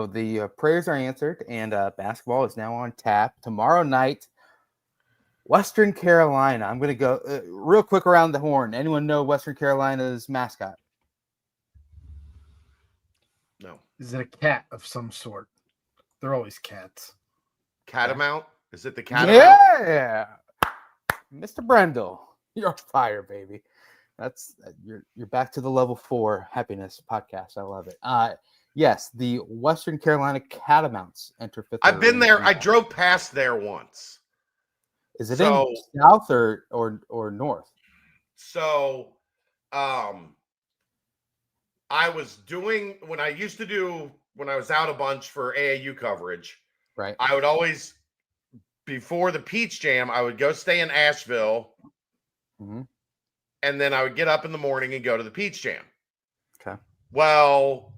the prayers are answered, and basketball is now on tap. Tomorrow night, Western Carolina. I'm going to go real quick around the horn. Anyone know Western Carolina's mascot? No. Is it a cat of some sort? They're always cats. Catamount? Is it the Catamount? Yeah. Mr. Brendel, you're on fire, baby. That's you're back to the level 4 happiness podcast. I love it. Yes, the Western Carolina Catamounts enter 5th. I've been there. I drove past there once. Is it in south or north? So, I was doing when I was out a bunch for AAU coverage. Right. I would always, before the Peach Jam, I would go stay in Asheville. Mm-hmm. And then I would get up in the morning and go to the Peach Jam. Okay. Well,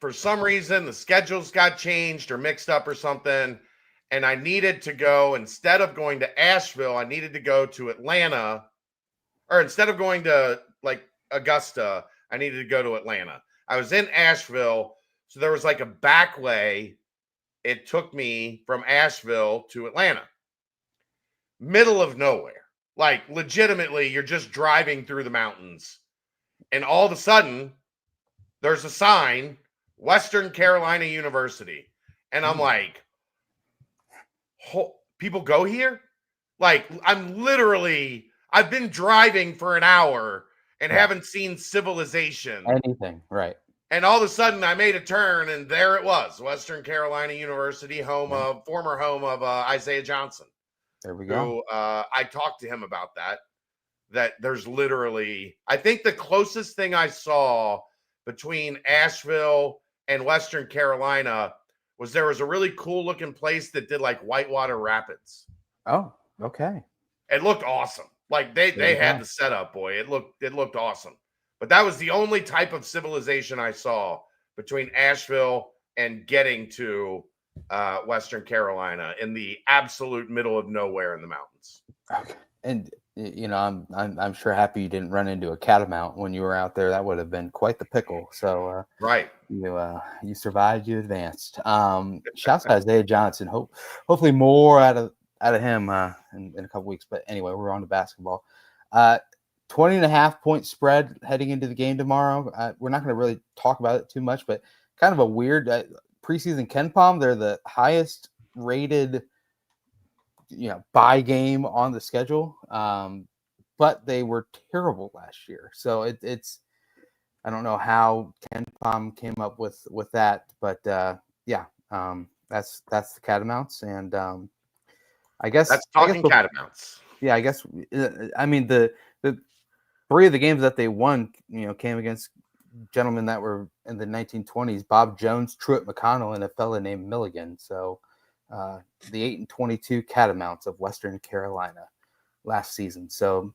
for some reason, the schedules got changed or mixed up or something. And I needed to go, instead of going to Asheville, I needed to go to Atlanta. Or instead of going to like Augusta, I needed to go to Atlanta. I was in Asheville. So there was like a back way. It took me from Asheville to Atlanta. Middle of nowhere. Like, legitimately, you're just driving through the mountains. And all of a sudden, there's a sign, Western Carolina University. And I'm like, people go here? Like, I've been driving for an hour and haven't seen civilization. Anything, right. And all of a sudden, I made a turn, and there it was, Western Carolina University, former home of Isaiah Johnson. There we go. Who, I talked to him about that there's literally, I think the closest thing I saw between Asheville and Western Carolina there was a really cool looking place that did like whitewater rapids. Oh, okay. It looked awesome. Like they had the setup, boy. It looked awesome. But that was the only type of civilization I saw between Asheville and getting to Western Carolina in the absolute middle of nowhere in the mountains. Okay. And I'm sure happy you didn't run into a catamount when you were out there. That would have been quite the pickle. So right, you survived, you advanced. Shouts to Isaiah Johnson. Hopefully more out of him in a couple weeks. But anyway, we're on to basketball. 20.5-point spread heading into the game tomorrow. We're not going to really talk about it too much, but kind of a weird preseason KenPom. They're the highest rated buy game on the schedule, but they were terrible last year. So it's I don't know how KenPom came up with that, but that's the Catamounts, and I guess that's talking Catamounts. Yeah, I guess I mean the 3 of the games that they won, came against gentlemen that were in the 1920s: Bob Jones, Truett McConnell, and a fella named Milligan. So the 8-22 Catamounts of Western Carolina last season. So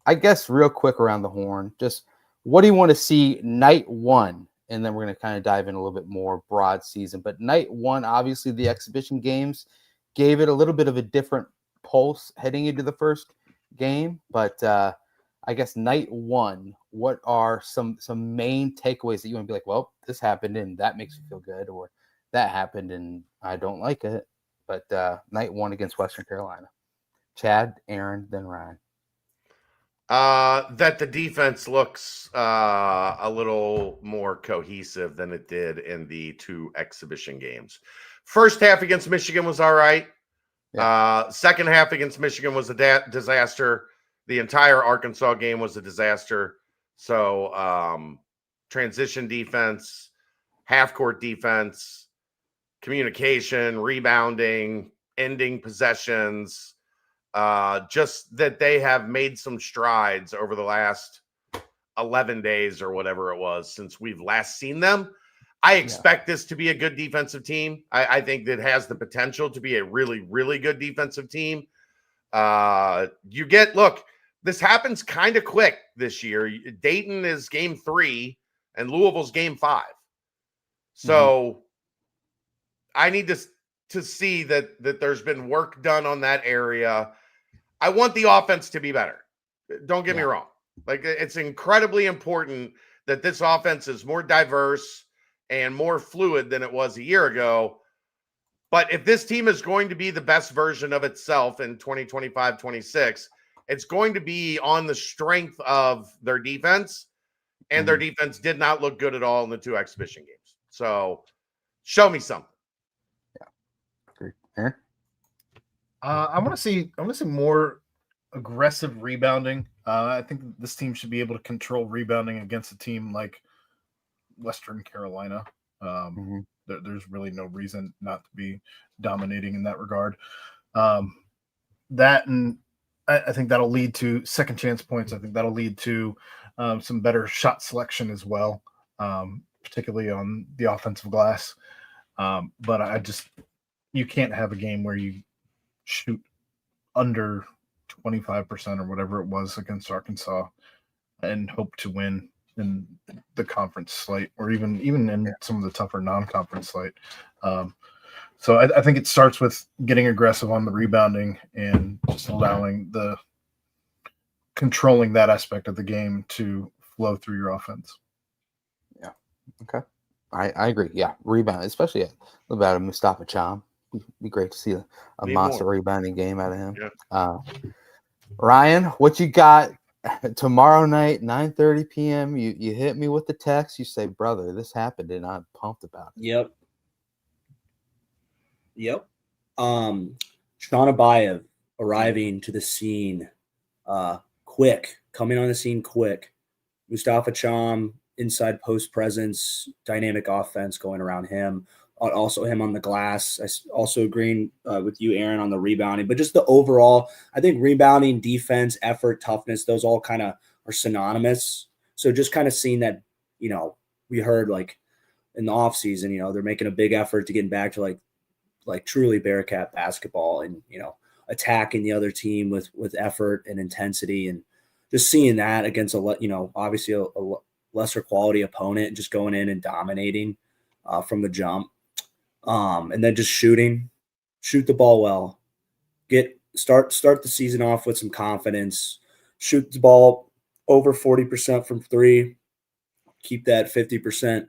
I guess real quick around the horn, just what do you want to see night 1? And then we're going to kind of dive in a little bit more broad season. But night 1, obviously the exhibition games gave it a little bit of a different pulse heading into the first game. But I guess night 1, what are some main takeaways that you want to be like, well, this happened and that makes me feel good, or that happened and I don't like it? But night 1 against Western Carolina. Chad, Aaron, then Ryan. That the defense looks a little more cohesive than it did in the 2 exhibition games. First half against Michigan was all right. Yeah. Second half against Michigan was a disaster. The entire Arkansas game was a disaster. So transition defense, half-court defense, communication, rebounding, ending possessions, just that they have made some strides over the last 11 days or whatever it was since we've last seen them. I expect this to be a good defensive team. I think that has the potential to be a really, really good defensive team. This happens kind of quick this year. Dayton is game 3 and Louisville's game 5. So I need to see that there's been work done on that area. I want the offense to be better. Don't get me wrong. Like, it's incredibly important that this offense is more diverse and more fluid than it was a year ago. But if this team is going to be the best version of itself in 2025-26, it's going to be on the strength of their defense. And their defense did not look good at all in the 2 exhibition games. So show me something. Yeah. Great. Aaron? I want to see more aggressive rebounding. I think this team should be able to control rebounding against a team like Western Carolina. There's really no reason not to be dominating in that regard. That, and I think that'll lead to second chance points. I think that'll lead to some better shot selection as well, particularly on the offensive glass. But you can't have a game where you shoot under 25% or whatever it was against Arkansas and hope to win in the conference slate, or even in some of the tougher non-conference slate. So I think it starts with getting aggressive on the rebounding and just controlling that aspect of the game to flow through your offense. Yeah. Okay. I agree. Yeah. Rebound, especially a little bit of Mustafa Cham. It'd be great to see a monster rebounding game out of him. Yeah. Ryan, what you got tomorrow night, 9:30 p.m.? You hit me with the text. You say, brother, this happened, and I'm pumped about it. Yep. Sean Abayev arriving to the scene coming on the scene quick. Mustafa Cham, inside post presence, dynamic offense going around him. Also him on the glass. I also agreeing with you, Aaron, on the rebounding. But just the overall, I think rebounding, defense, effort, toughness, those all kind of are synonymous. So just kind of seeing that, we heard like in the offseason, they're making a big effort to get back to like truly Bearcat basketball. And, attacking the other team with effort and intensity, and just seeing that against obviously a lesser quality opponent and just going in and dominating from the jump. And then just shoot the ball well, start the season off with some confidence, shoot the ball over 40% from three, keep that 50%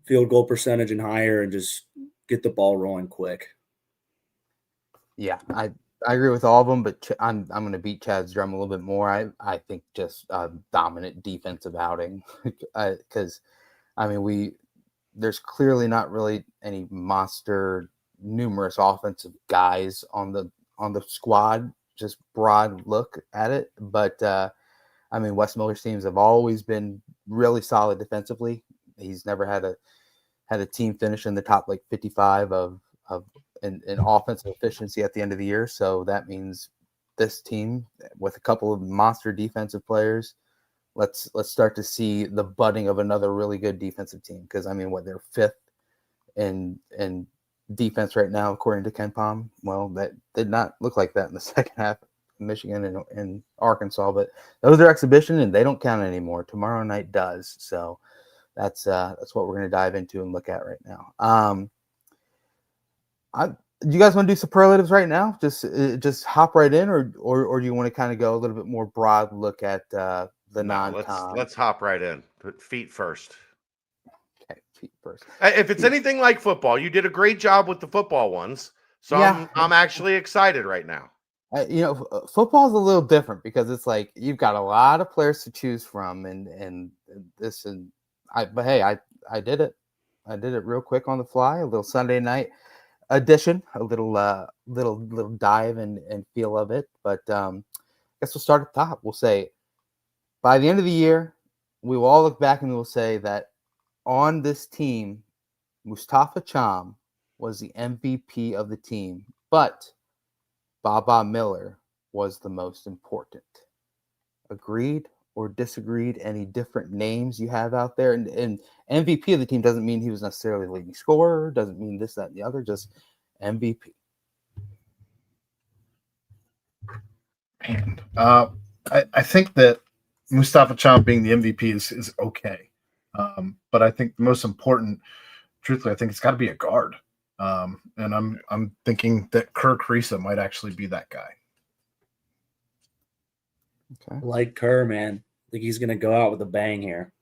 field goal percentage and higher, and just get the ball rolling quick. Yeah, I agree with all of them, but I'm going to beat Chad's drum a little bit more. I think just a dominant defensive outing because, there's clearly not really any numerous offensive guys on the squad, just broad look at it. But, Wes Miller's teams have always been really solid defensively. He's never had a team finish in the top 55 in offensive efficiency at the end of the year. So that means this team with a couple of monster defensive players, let's start to see the budding of another really good defensive team. Because they're fifth in defense right now, according to KenPom. Well, that did not look like that in the second half. Michigan and Arkansas, but those are exhibition and they don't count anymore. Tomorrow night does. So that's what we're going to dive into and look at right now. Do you guys want to do superlatives right now? Just hop right in, or do you want to kind of go a little bit more broad look at the non-con? Let's hop right in. Put feet first. Okay, feet first. If it's anything like football, you did a great job with the football ones. So yeah. I'm actually excited right now. Football is a little different because it's like you've got a lot of players to choose from, but hey, I did it. I did it real quick on the fly, a little Sunday night edition, a little dive and feel of it. But I guess we'll start at the top. We'll say by the end of the year, we will all look back and we will say that on this team, Mustafa Cham was the MVP of the team, but Baba Miller was the most important. Agreed or disagreed? Any different names you have out there? And MVP of the team doesn't mean he was necessarily the leading scorer, doesn't mean this, that, and the other, just MVP. And I think that Mustafa Cham being the MVP is okay. But I think the most important, truthfully, I think it's got to be a guard. And I'm thinking that Kerr Kriisa might actually be that guy. Okay. Like Kerr, man. I think he's going to go out with a bang here.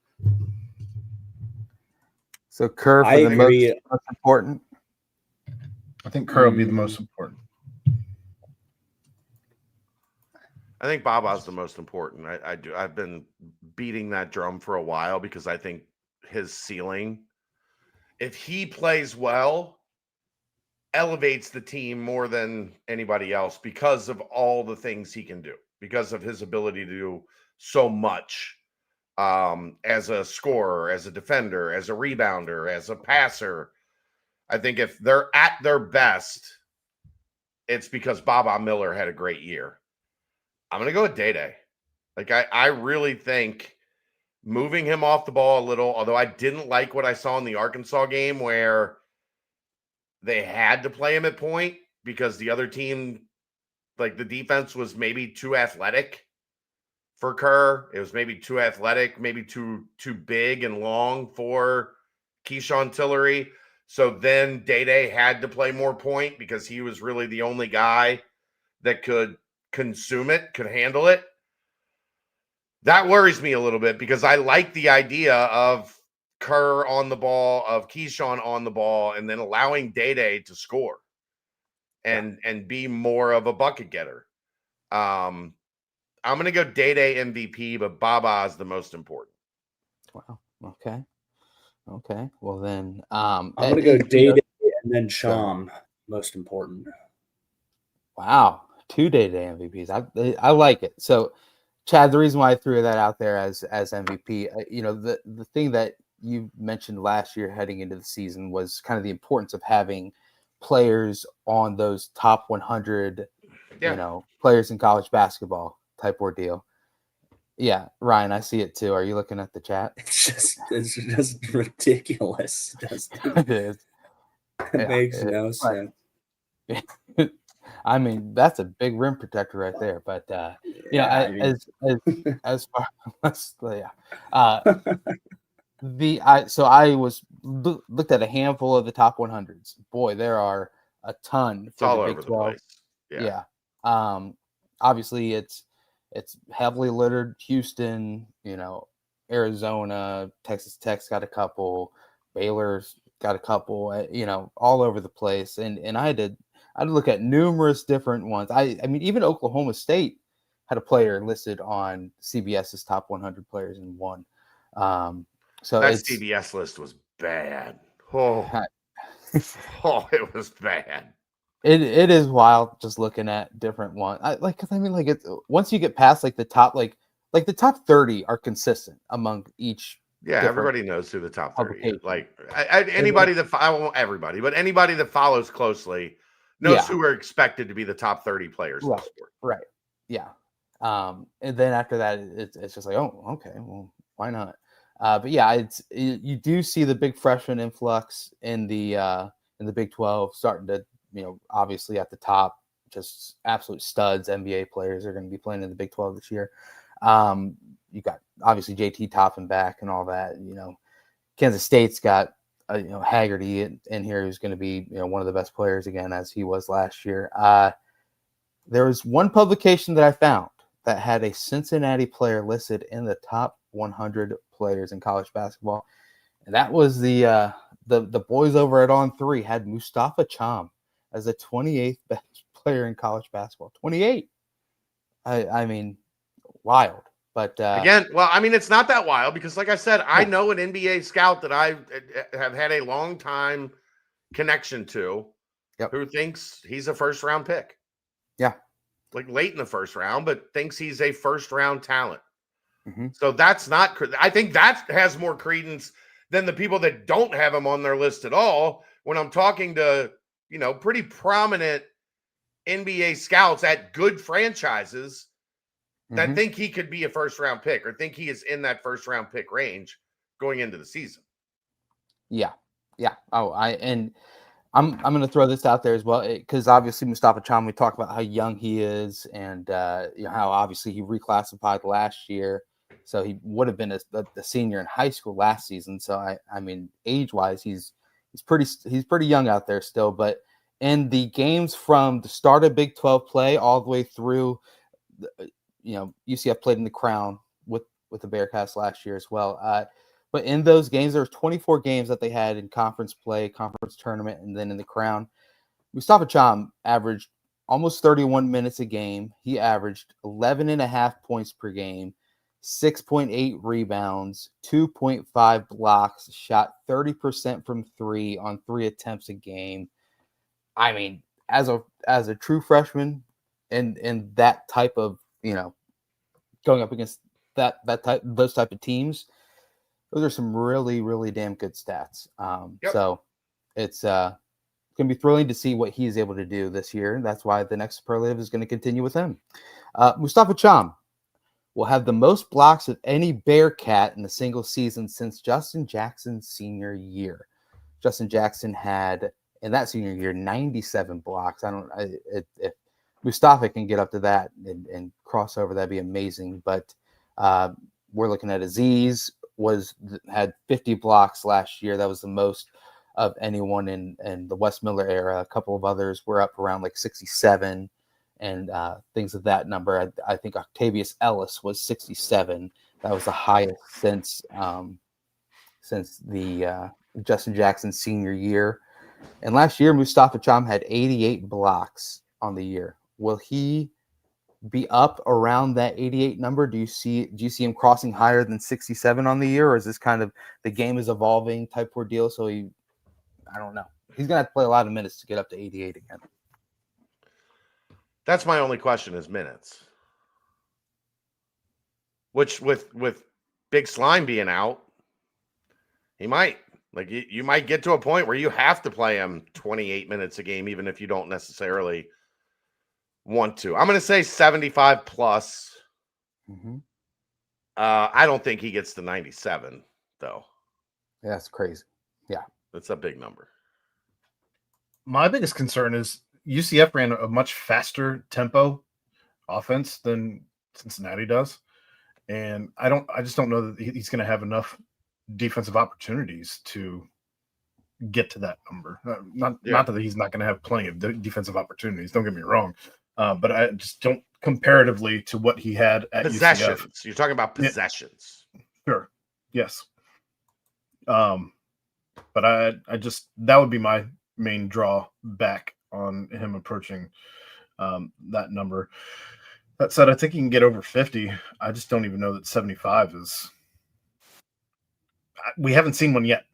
So Kerr for the most important? I think Kerr will be the most important. I think Baba's the most important. I do. I've been beating that drum for a while because I think his ceiling, if he plays well, elevates the team more than anybody else because of all the things he can do, because of his ability to do so much as a scorer, as a defender, as a rebounder, as a passer. I think if they're at their best, it's because Baba Miller had a great year. I'm going to go with Day-Day. Like, I really think moving him off the ball a little, although I didn't like what I saw in the Arkansas game where they had to play him at point because the other team, like the defense was maybe too athletic for Kerr. It was maybe too athletic, maybe too big and long for Keyshawn Tillery. So then Day-Day had to play more point because he was really the only guy that could consume it, could handle it. That worries me a little bit because I like the idea of Kerr on the ball, of Keyshawn on the ball, and then allowing Day-Day to score and be more of a bucket getter. I'm going to go Day-Day MVP, but Baba is the most important. Wow. Okay. Well, then I'm going to go Day-Day and then Cham, most important. Wow. 2 Day-Day MVPs. I like it. So, Chad, the reason why I threw that out there as MVP, the thing that you mentioned last year heading into the season was kind of the importance of having players on those top 100, players in college basketball type ordeal. Yeah, Ryan, I see it too. Are you looking at the chat? It's just ridiculous. It is. It makes no sense. I mean, that's a big rim protector right there. But as far as so I looked at a handful of the top 100s. Boy, there are a ton It's for all the over Big the 12. place. Yeah. Obviously it's heavily littered. Houston, Arizona, Texas Tech's got a couple, Baylor's got a couple, all over the place. And I had to look at numerous different ones. I mean, even Oklahoma State had a player listed on CBS's top 100 players in one. So that CBS list was bad. Oh, it was bad. It is wild just looking at different ones. It's once you get past like the top, like the top 30 are consistent among each. Yeah, everybody knows who the top 30 is. Like anybody that everybody, but anybody that follows closely knows who are expected to be the top 30 players in the sport. Right. Yeah. And then after that, it's just like, oh, okay, well, why not? But yeah, you do see the big freshman influx in the Big 12 starting to, obviously at the top, just absolute studs. NBA players are going to be playing in the Big 12 this year. You got obviously JT Toppin back and all that. Kansas State's got Haggerty in here, who's going to be one of the best players again, as he was last year. There was one publication that I found that had a Cincinnati player listed in the top 100 players in college basketball, and that was the boys over at On3 had Mustafa Cham as the 28th best player in college basketball. 28. I mean, wild. But again, well, I mean, it's not that wild because, like I said, I know an NBA scout that I have had a long time connection to, who thinks he's a first round pick. Yeah, like late in the first round, but thinks he's a first round talent. Mm-hmm. So that's not. I think that has more credence than the people that don't have him on their list at all. When I'm talking to pretty prominent NBA scouts at good franchises that think he could be a first round pick or think he is in that first round pick range going into the season. Yeah. Oh, I'm going to throw this out there as well, because obviously Mustafa Cham, we talk about how young he is, and how obviously he reclassified last year, so he would have been a senior in high school last season. So I mean, age wise, he's pretty young out there still. But in the games from the start of Big 12 play all the way through, UCF played in the Crown with the Bearcats last year as well. But in those games, there were 24 games that they had in conference play, conference tournament, and then in the Crown. Mustafa Cham averaged almost 31 minutes a game. He averaged 11.5 points per game, 6.8 rebounds, 2.5 blocks, shot 30% from three on 3 attempts a game. I mean, as a true freshman, and that type of, going up against those type of teams, those are some really, really damn good stats. So it's going to be thrilling to see what he's able to do this year. That's why the next superlative is going to continue with him. Mustafa Cham will have the most blocks of any Bearcat in a single season since Justin Jackson's senior year. Justin Jackson had, in that senior year, 97 blocks. If Mustafa can get up to that and cross over, that'd be amazing. But we're looking at Aziz had 50 blocks last year. That was the most of anyone in the Wes Miller era. A couple of others were up around like 67 and things of that number. I think Octavius Ellis was 67. That was the highest since the Justin Jackson senior year. And last year, Mustafa Cham had 88 blocks on the year. Will he be up around that 88 number? Do you see him crossing higher than 67 on the year, or is this kind of the game is evolving type ordeal? So I don't know. He's gonna have to play a lot of minutes to get up to 88 again. That's my only question is minutes. Which with Big Slime being out, he might you might get to a point where you have to play him 28 minutes a game, even if you don't necessarily want to. I'm going to say 75 plus. Mm-hmm. I don't think he gets to 97 though. Yeah, that's crazy. Yeah, that's a big number. My biggest concern is UCF ran a much faster tempo offense than Cincinnati does. And I just don't know that he's going to have enough defensive opportunities to get to that number. Not that he's not going to have plenty of defensive opportunities. Don't get me wrong. But I just don't comparatively to what he had at possessions. UCF. You're talking about possessions. Sure. Yes. But I just, that would be my main drawback on him approaching that number. That said, I think he can get over 50. I just don't even know that 75 is. We haven't seen one yet.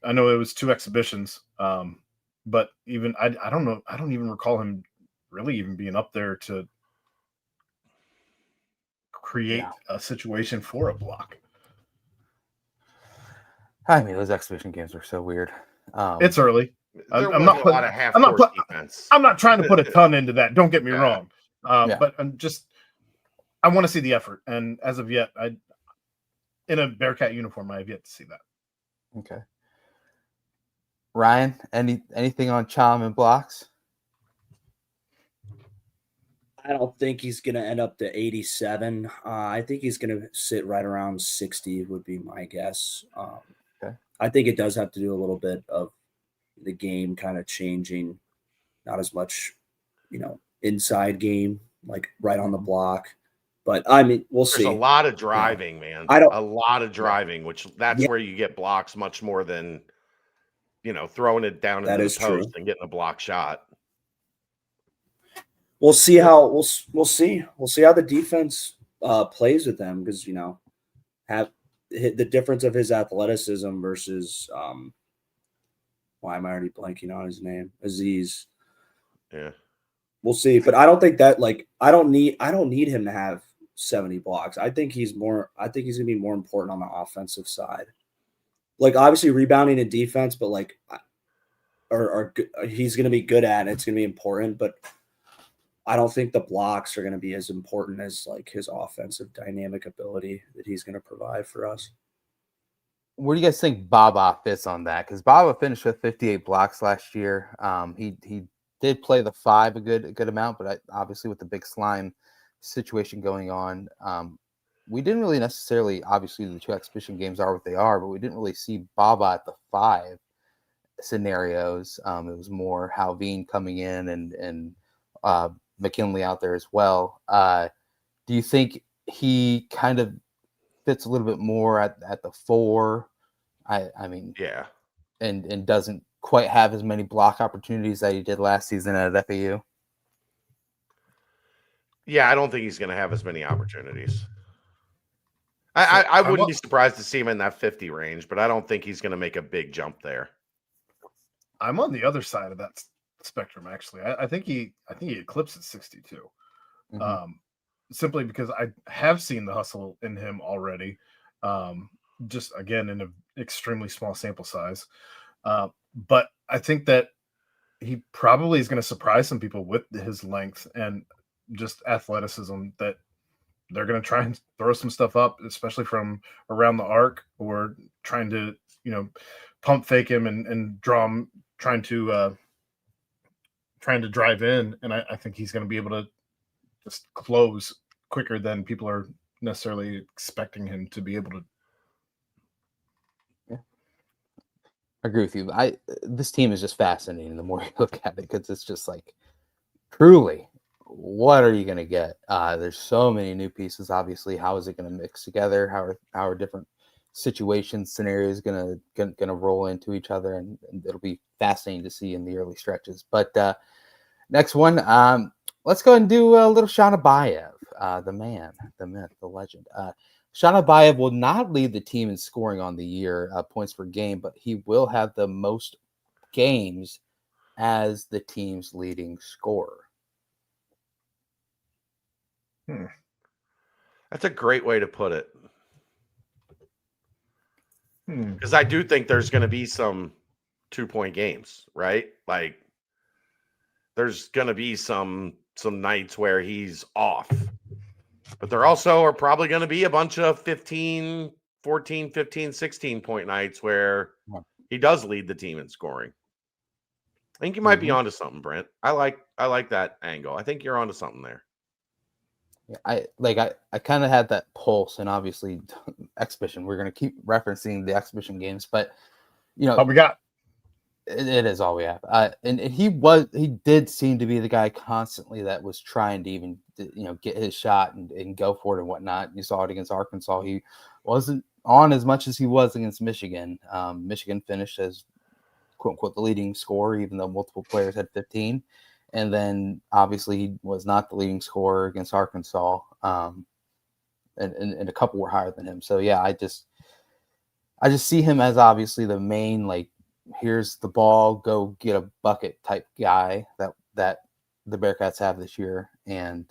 I know it was 2 exhibitions, but even I don't know. I don't even recall him really even being up there to create a situation for a block. I mean, those exhibition games were so weird. It's early. I'm not putting a lot of half-court defense. I'm not trying to put a ton into that. Don't get me wrong. But I want to see the effort. And as of yet, in a Bearcat uniform, I have yet to see that. Okay. Ryan, anything on Chom and blocks? I don't think he's going to end up to 87. I think he's going to sit right around 60 would be my guess. Okay. I think it does have to do a little bit of the game kind of changing, not as much, inside game, like right on the block. But I mean, we'll see. There's a lot of driving, man. A lot of driving, which that's where you get blocks much more than, throwing it down into the post and getting a block shot. We'll see how we'll see how the defense plays with them because have the difference of his athleticism versus why am I already blanking on his name? Aziz. Yeah. We'll see, but I don't think that I don't need him to have 70 blocks. I think he's going to be more important on the offensive side. Like obviously rebounding and defense, but he's going to be good at it. It's going to be important, but I don't think the blocks are going to be as important as his offensive dynamic ability that he's going to provide for us. Where do you guys think Baba fits on that? Because Baba finished with 58 blocks last year. He did play the 5 a good amount, but obviously with the big slime situation going on, we didn't really necessarily. Obviously, the 2 exhibition games are what they are, but we didn't really see Baba at the 5 scenarios. It was more Halveen coming in and McKinley out there as well. Do you think he kind of fits a little bit more at the 4? I mean, yeah, and doesn't quite have as many block opportunities that he did last season at FAU. Yeah, I don't think he's going to have as many opportunities. I wouldn't be surprised to see him in that 50 range, but I don't think he's going to make a big jump there. I'm on the other side of that spectrum, actually. I think he eclipses 62. Mm-hmm. Simply because I have seen the hustle in him already. Just again in an extremely small sample size. But I think that he probably is going to surprise some people with his length and just athleticism that they're going to try and throw some stuff up, especially from around the arc, or trying to, pump fake him and draw him, trying to drive in. And I think he's going to be able to just close quicker than people are necessarily expecting him to be able to. Yeah, I agree with you. This team is just fascinating the more you look at it, because it's just truly, what are you going to get? There's so many new pieces. Obviously, how is it going to mix together? How are different situations, scenarios going to roll into each other, and it'll be fascinating to see in the early stretches. But next one, let's go and do a little Shanabayev, the man, the myth, the legend. Shanabayev will not lead the team in scoring on the year, points per game, but he will have the most games as the team's leading scorer. That's a great way to put it. Because I do think there's going to be some 2-point games, right? There's going to be some nights where he's off. But there also are probably going to be a bunch of 14, 15, 16 point nights where he does lead the team in scoring. I think you might be onto something, Brent. I like that angle. I think you're onto something there. Yeah, I kind of had that pulse, and obviously exhibition. We're gonna keep referencing the exhibition games, but all we got. It is all we have. And he did seem to be the guy constantly that was trying to even get his shot and go for it and whatnot. You saw it against Arkansas. He wasn't on as much as he was against Michigan. Michigan finished as quote unquote the leading scorer, even though multiple players had 15. And then obviously he was not the leading scorer against Arkansas. And a couple were higher than him. So yeah, I just see him as obviously the main, like, here's the ball, go get a bucket type guy that the Bearcats have this year. And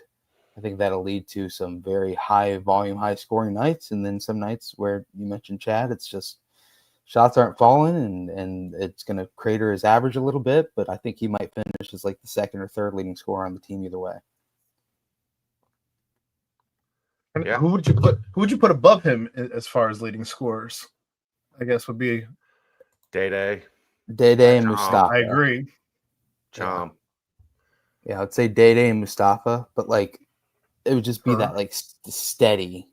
I think that'll lead to some very high volume, high scoring nights. And then some nights where you mentioned Chad, it's just shots aren't falling and it's going to crater his average a little bit, but I think he might finish as like the second or third leading scorer on the team either way. Yeah. Who would you put above him as far as leading scorers? I guess would be Day and Mustafa. I agree. Chom. Yeah, I'd say Day and Mustafa, but like it would just be that like steady,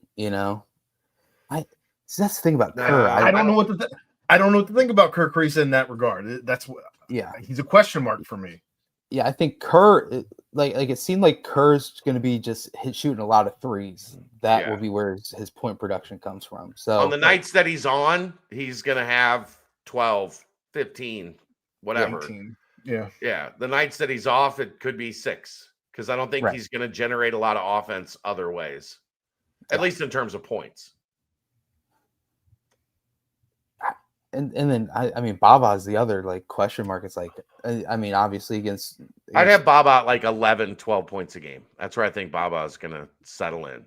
that's the thing about Kerr. I don't know what to think about Kerr Kriisa in that regard. That's what. Yeah, he's a question mark for me. Yeah, I think Kerr, like it seemed like Kerr's going to be just shooting a lot of threes. That will be where his point production comes from. So on the nights that he's on, he's going to have 12, 15, whatever. 18. Yeah. Yeah. The nights that he's off, it could be 6 because I don't think he's going to generate a lot of offense other ways, at least in terms of points. And then I mean Baba is the other like question mark. It's like I mean obviously against I'd have Baba at like 11, 12 points a game. That's where I think Baba is going to settle in.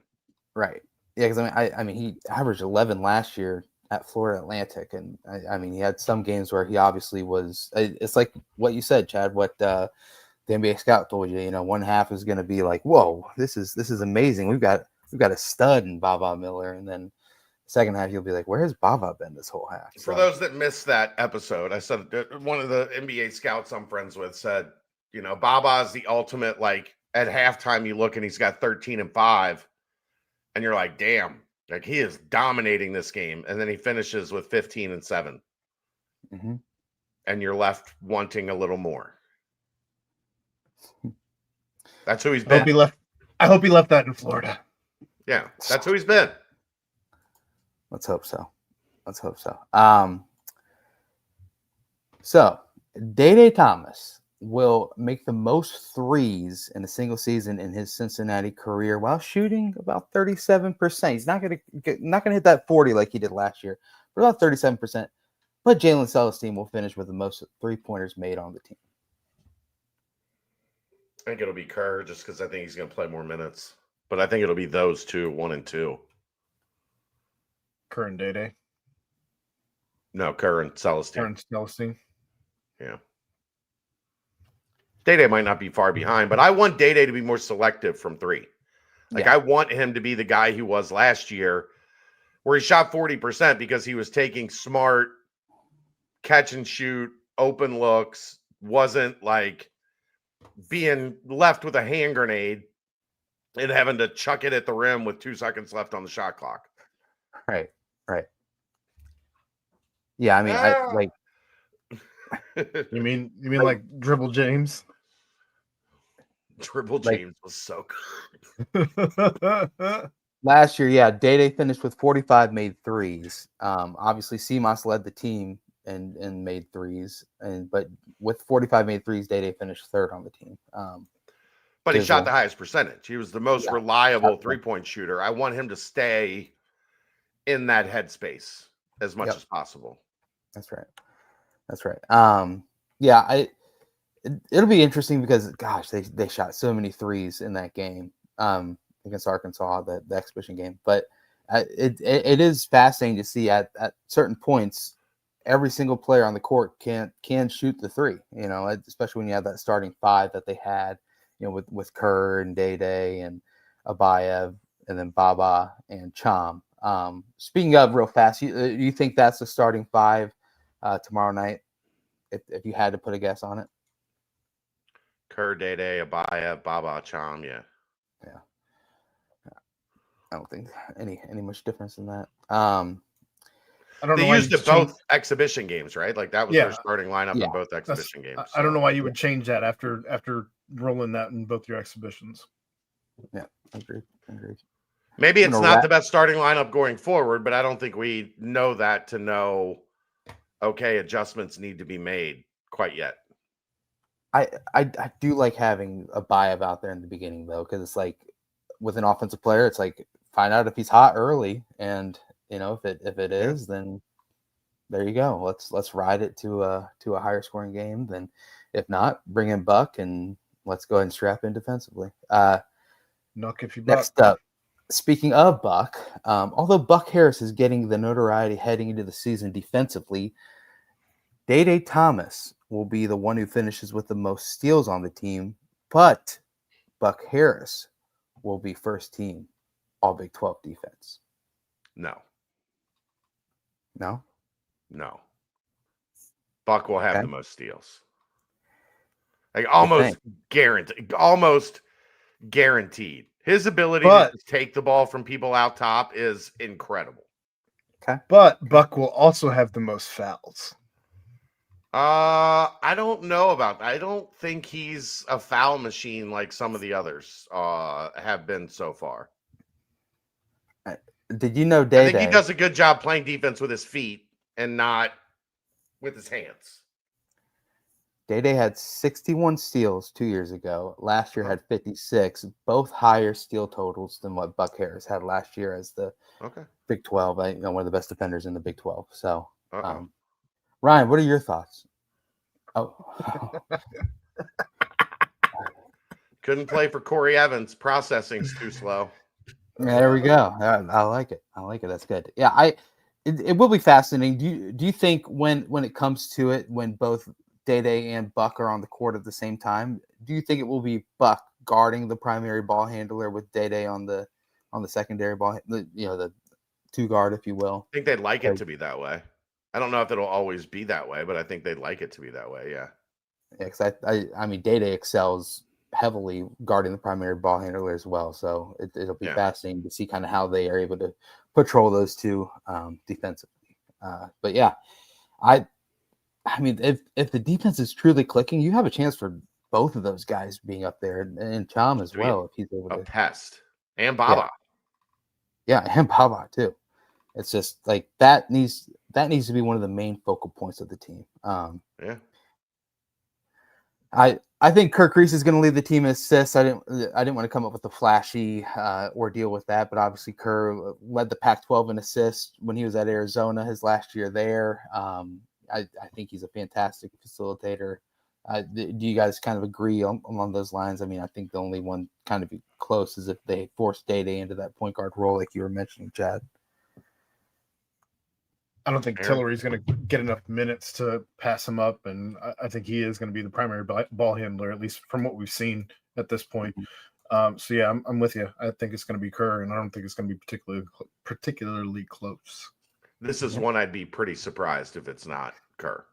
Right. Yeah, because I mean he averaged 11 last year at Florida Atlantic, and I mean he had some games where he obviously was. It's like what you said, Chad. What the NBA scout told you. One half is going to be like, whoa, this is amazing. We've got a stud in Baba Miller, and then second half, you'll be like, where has Baba been this whole half? For those that missed that episode, I said one of the NBA scouts I'm friends with said, Baba is the ultimate, like, at halftime you look and he's got 13 and 5, and you're like, damn, like he is dominating this game. And then he finishes with 15 and 7. Mm-hmm. And you're left wanting a little more. That's who he's been. I hope he left that in Florida. Yeah, that's who he's been. Let's hope so. So Day Thomas will make the most threes in a single season in his Cincinnati career while shooting about 37%. He's not gonna hit that 40 like he did last year, but about 37%. But Jalen Celestine will finish with the most 3-pointers made on the team. I think it'll be Kerr just because I think he's going to play more minutes. But I think it'll be those two, 1 and 2. Kerr and Day. No, Kerr and Celestine. Yeah. Day might not be far behind, but I want Day to be more selective from 3. Like, I want him to be the guy he was last year where he shot 40% because he was taking smart catch and shoot, open looks, wasn't like being left with a hand grenade and having to chuck it at the rim with 2 seconds left on the shot clock. Right. Yeah, I mean, I like. You mean like Dribble James? Dribble James was so good. Last year, yeah, Day finished with 45 made threes. Obviously, CMOS led the team and made threes, but with 45 made threes, Day finished third on the team. But he shot the highest percentage. He was the most reliable 3-point shooter. I want him to stay in that headspace as much as possible. That's right. Yeah, it'll be interesting because gosh, they shot so many threes in that game against Arkansas, the exhibition game. But it is fascinating to see at certain points every single player on the court can shoot the 3. Especially when you have that starting 5 that they had, with Kerr and Day and Abayev and then Baba and Chom. Speaking of real fast, you think that's the starting 5 tomorrow night? If you had to put a guess on it, Kerr, Dede, Abaya, Baba, Cham, yeah. I don't think any much difference in that. I don't know They why used it both exhibition games, right? Like that was their starting lineup in both exhibition games. I don't know why you would change that after rolling that in both your exhibitions. Yeah, agreed. Maybe it's not the best starting lineup going forward, but I don't think we know that to know, okay, adjustments need to be made quite yet. I do like having a Bayev out there in the beginning, though, because it's like with an offensive player, it's like find out if he's hot early, and if it is, then there you go. Let's ride it to a higher scoring game. Then if not, bring in Buck and let's go ahead and strap in defensively. Knock if you buck. Next up, speaking of Buck, although Buck Harris is getting the notoriety heading into the season defensively, Dede Thomas will be the one who finishes with the most steals on the team, but Buck Harris will be first team All Big 12 defense. No. Buck will have the most steals. Like almost guaranteed. His ability to take the ball from people out top is incredible. Okay. But Buck will also have the most fouls. I don't know about that. I don't think he's a foul machine like some of the others have been so far. Did you know Dede? I think he does a good job playing defense with his feet and not with his hands. Dede had 61 steals 2 years ago. Last year had 56, both higher steal totals than what Buck Harris had last year as the Big 12. One of the best defenders in the Big 12. So, Ryan, what are your thoughts? Couldn't play for Corey Evans. Processing's too slow. There we go. I like it. That's good. Yeah, it will be fascinating. Do you think when it comes to it, when both Dede and Buck are on the court at the same time, do you think it will be Buck guarding the primary ball handler with Dede on the secondary ball, the two guard, if you will? I think they'd like it to be that way. I don't know if it'll always be that way, but I think they'd like it to be that way. Yeah. Yeah, because I mean, Dede excels heavily guarding the primary ball handler as well. So it'll be fascinating to see kind of how they are able to patrol those two defensively. But yeah, I mean, if the defense is truly clicking, you have a chance for both of those guys being up there, and Cham as well, if he's able to. Pest and Baba. Yeah, and Baba too. It's just like that needs to be one of the main focal points of the team. I think Kirk Reese is going to lead the team in assists. I didn't want to come up with a flashy ordeal with that, but obviously Kerr led the Pac-12 in assists when he was at Arizona his last year there. I think he's a fantastic facilitator. Do you guys kind of agree along those lines? I mean, I think the only one kind of be close is if they force Dede into that point guard role, like you were mentioning, Chad. I don't think Tillery's going to get enough minutes to pass him up, and I think he is going to be the primary ball handler, at least from what we've seen at this point. So yeah, I'm with you. I think it's going to be Kerr, and I don't think it's going to be particularly close. This is one I'd be pretty surprised if it's not Kerr.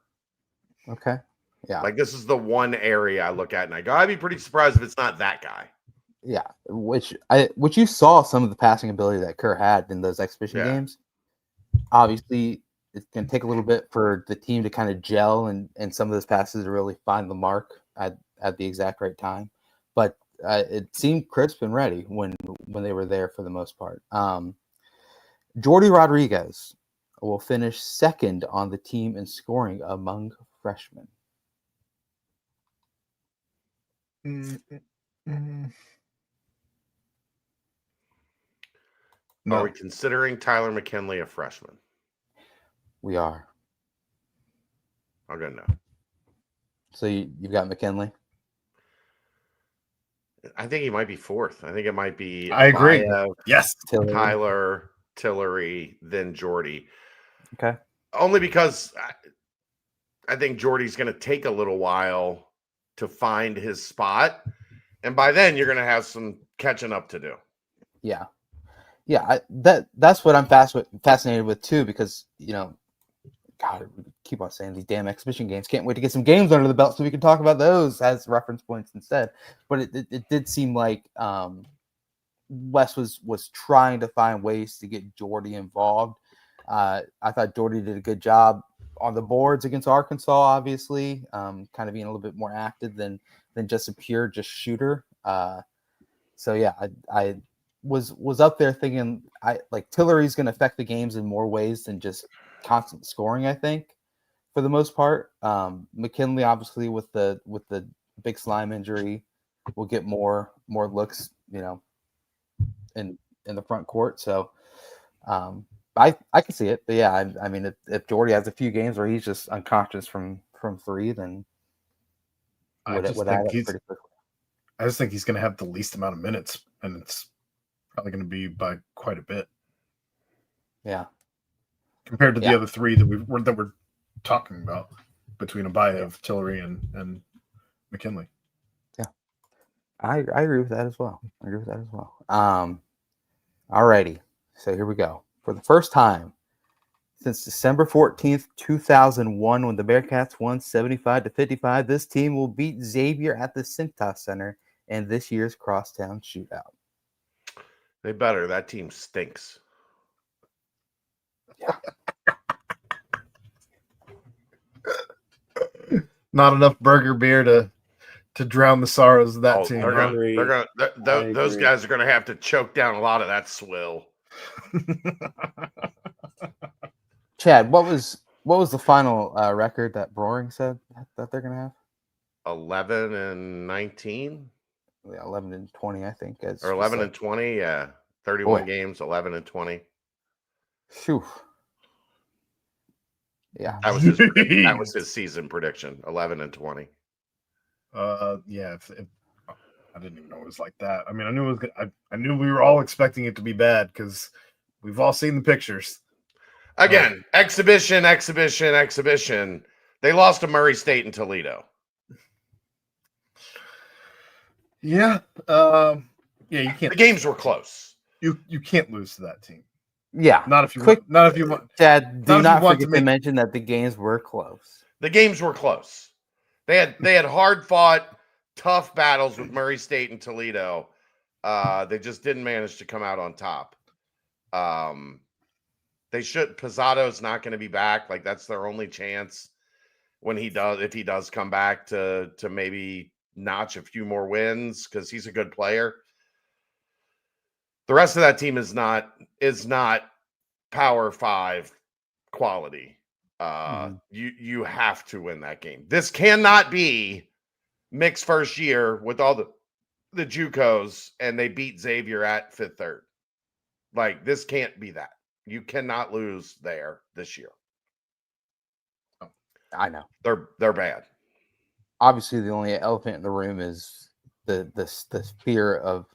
Okay. Yeah. Like this is the one area I look at and I go, I'd be pretty surprised if it's not that guy. Yeah. Which you saw some of the passing ability that Kerr had in those exhibition games. Obviously, it's going to take a little bit for the team to kind of gel and some of those passes to really find the mark at the exact right time. But it seemed crisp and ready when they were there for the most part. Jordi Rodriguez will finish second on the team in scoring among freshmen. No. Are we considering Tyler McKinley a freshman? We are. I'm going to know. So you've got McKinley? I think he might be fourth. I think it might be. I agree. Yes. Tyler, Tillery, then Jordy. Okay. Only because I think Jordy's going to take a little while to find his spot. And by then, you're going to have some catching up to do. Yeah. Yeah, that's what I'm fascinated with too, because God, keep on saying these damn exhibition games. Can't wait to get some games under the belt so we can talk about those as reference points instead. But it did seem like Wes was trying to find ways to get Jordy involved. I thought Jordy did a good job on the boards against Arkansas, obviously, kind of being a little bit more active than just a pure shooter. So yeah, I was up there thinking Tillery's going to affect the games in more ways than just constant scoring. I think for the most part, McKinley obviously with the big slime injury will get more looks, in the front court. So I can see it, but yeah, I mean if Jordy has a few games where he's just unconscious from three, then I just think he's going to have the least amount of minutes, and it's probably going to be by quite a bit. Yeah, compared to the other three that we're talking about between Abayev, Tillery, and McKinley. Yeah, I agree with that as well. Alrighty, so here we go. For the first time since December 14th, 2001, when the Bearcats won 75-55, this team will beat Xavier at the Cintas Center in this year's Crosstown Shootout. They better. That team stinks. Yeah. Not enough burger beer to drown the sorrows of that team. Those guys are going to have to choke down a lot of that swill. Chad, what was the final record that Roaring said that they're going to have? 11-19. Yeah, 11-20, I think. Or 11-20, yeah. 31 games, 11-20. Phew. Yeah, that was his season prediction. 11-20. Yeah. If I didn't even know it was like that. I mean, I knew it was. I knew we were all expecting it to be bad because we've all seen the pictures. Again, exhibition. They lost to Murray State and Toledo. Yeah. Yeah. You can't. The games were close. You can't lose to that team. Yeah. Not if you want. Chad, do not forget to mention that the games were close. The games were close. They had hard fought, tough battles with Murray State and Toledo. They just didn't manage to come out on top. They should. Pizzado's not going to be back. Like that's their only chance when he does. If he does come back to maybe notch a few more wins because he's a good player. The rest of that team is not Power 5 quality. You have to win that game. This cannot be Mick's first year with all the JUCOs and they beat Xavier at Fifth Third. Like this can't be that. You cannot lose there this year. I know. They're bad. Obviously the only elephant in the room is the fear of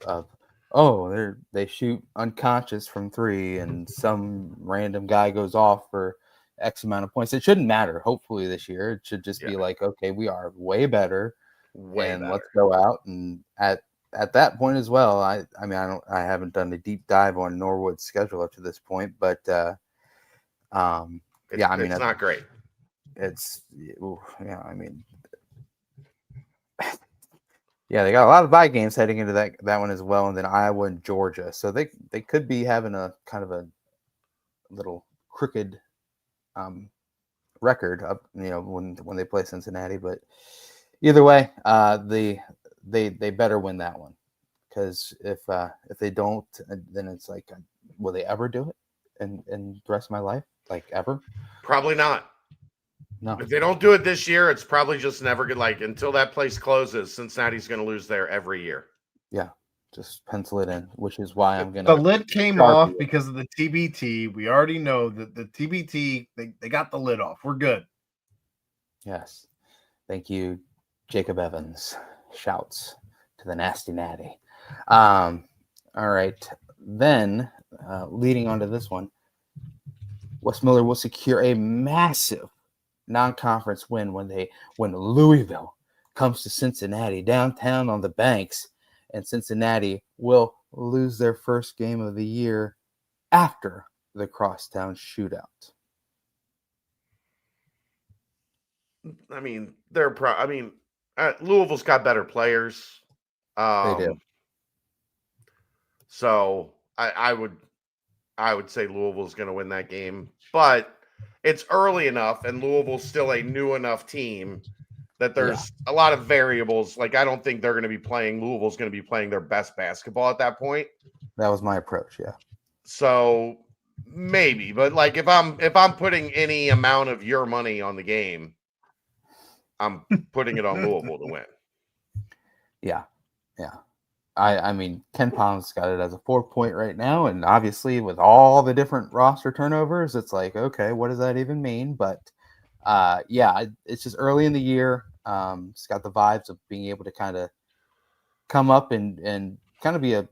they shoot unconscious from three and some random guy goes off for X amount of points. It shouldn't matter. Hopefully this year it should just be like, okay, we are way better. Let's go out. And at that point as well, I haven't done a deep dive on Norwood's schedule up to this point, but it's not great. Yeah, they got a lot of bye games heading into that one as well, and then Iowa and Georgia. So they could be having a kind of a little crooked record up, when they play Cincinnati. But either way, they better win that one, because if they don't, then it's like, will they ever do it in the rest of my life? Like ever? Probably not. No. If they don't do it this year, it's probably just never good. Like until that place closes, Cincinnati's going to lose there every year. Yeah, just pencil it in, which is why I'm going to. The lid came off because of the TBT. We already know that the TBT, they got the lid off. We're good. Yes. Thank you, Jacob Evans. Shouts to the Nasty Natty. All right. Then, leading on to this one, Wes Miller will secure a massive non-conference win when Louisville comes to Cincinnati downtown on the Banks, and Cincinnati will lose their first game of the year after the Crosstown Shootout. I mean, Louisville's got better players. They do. So I would say Louisville's going to win that game, but it's early enough, and Louisville's still a new enough team that there's a lot of variables. Like, I don't think Louisville's going to be playing their best basketball at that point. That was my approach, yeah. So maybe, but like if I'm putting any amount of your money on the game, I'm putting it on Louisville to win. Yeah. I mean, Ken Palm's got it as a 4-point right now, and obviously with all the different roster turnovers, it's like, okay, what does that even mean? But it's just early in the year. It's got the vibes of being able to kind of come up and kind of be a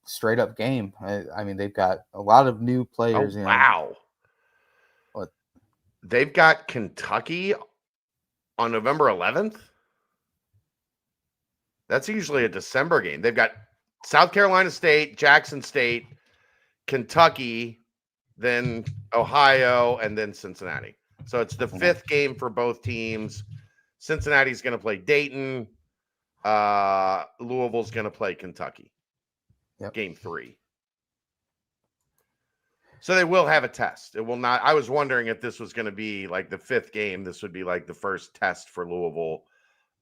straight up game. I mean, they've got a lot of new players. Oh, wow. What? They've got Kentucky on November 11th. That's usually a December game. They've got South Carolina State, Jackson State, Kentucky, then Ohio, and then Cincinnati. So it's the fifth game for both teams. Cincinnati's going to play Dayton. Louisville's going to play Kentucky. Yep. Game 3. So they will have a test. It will not. I was wondering if this was going to be like the 5th game. This would be like the first test for Louisville.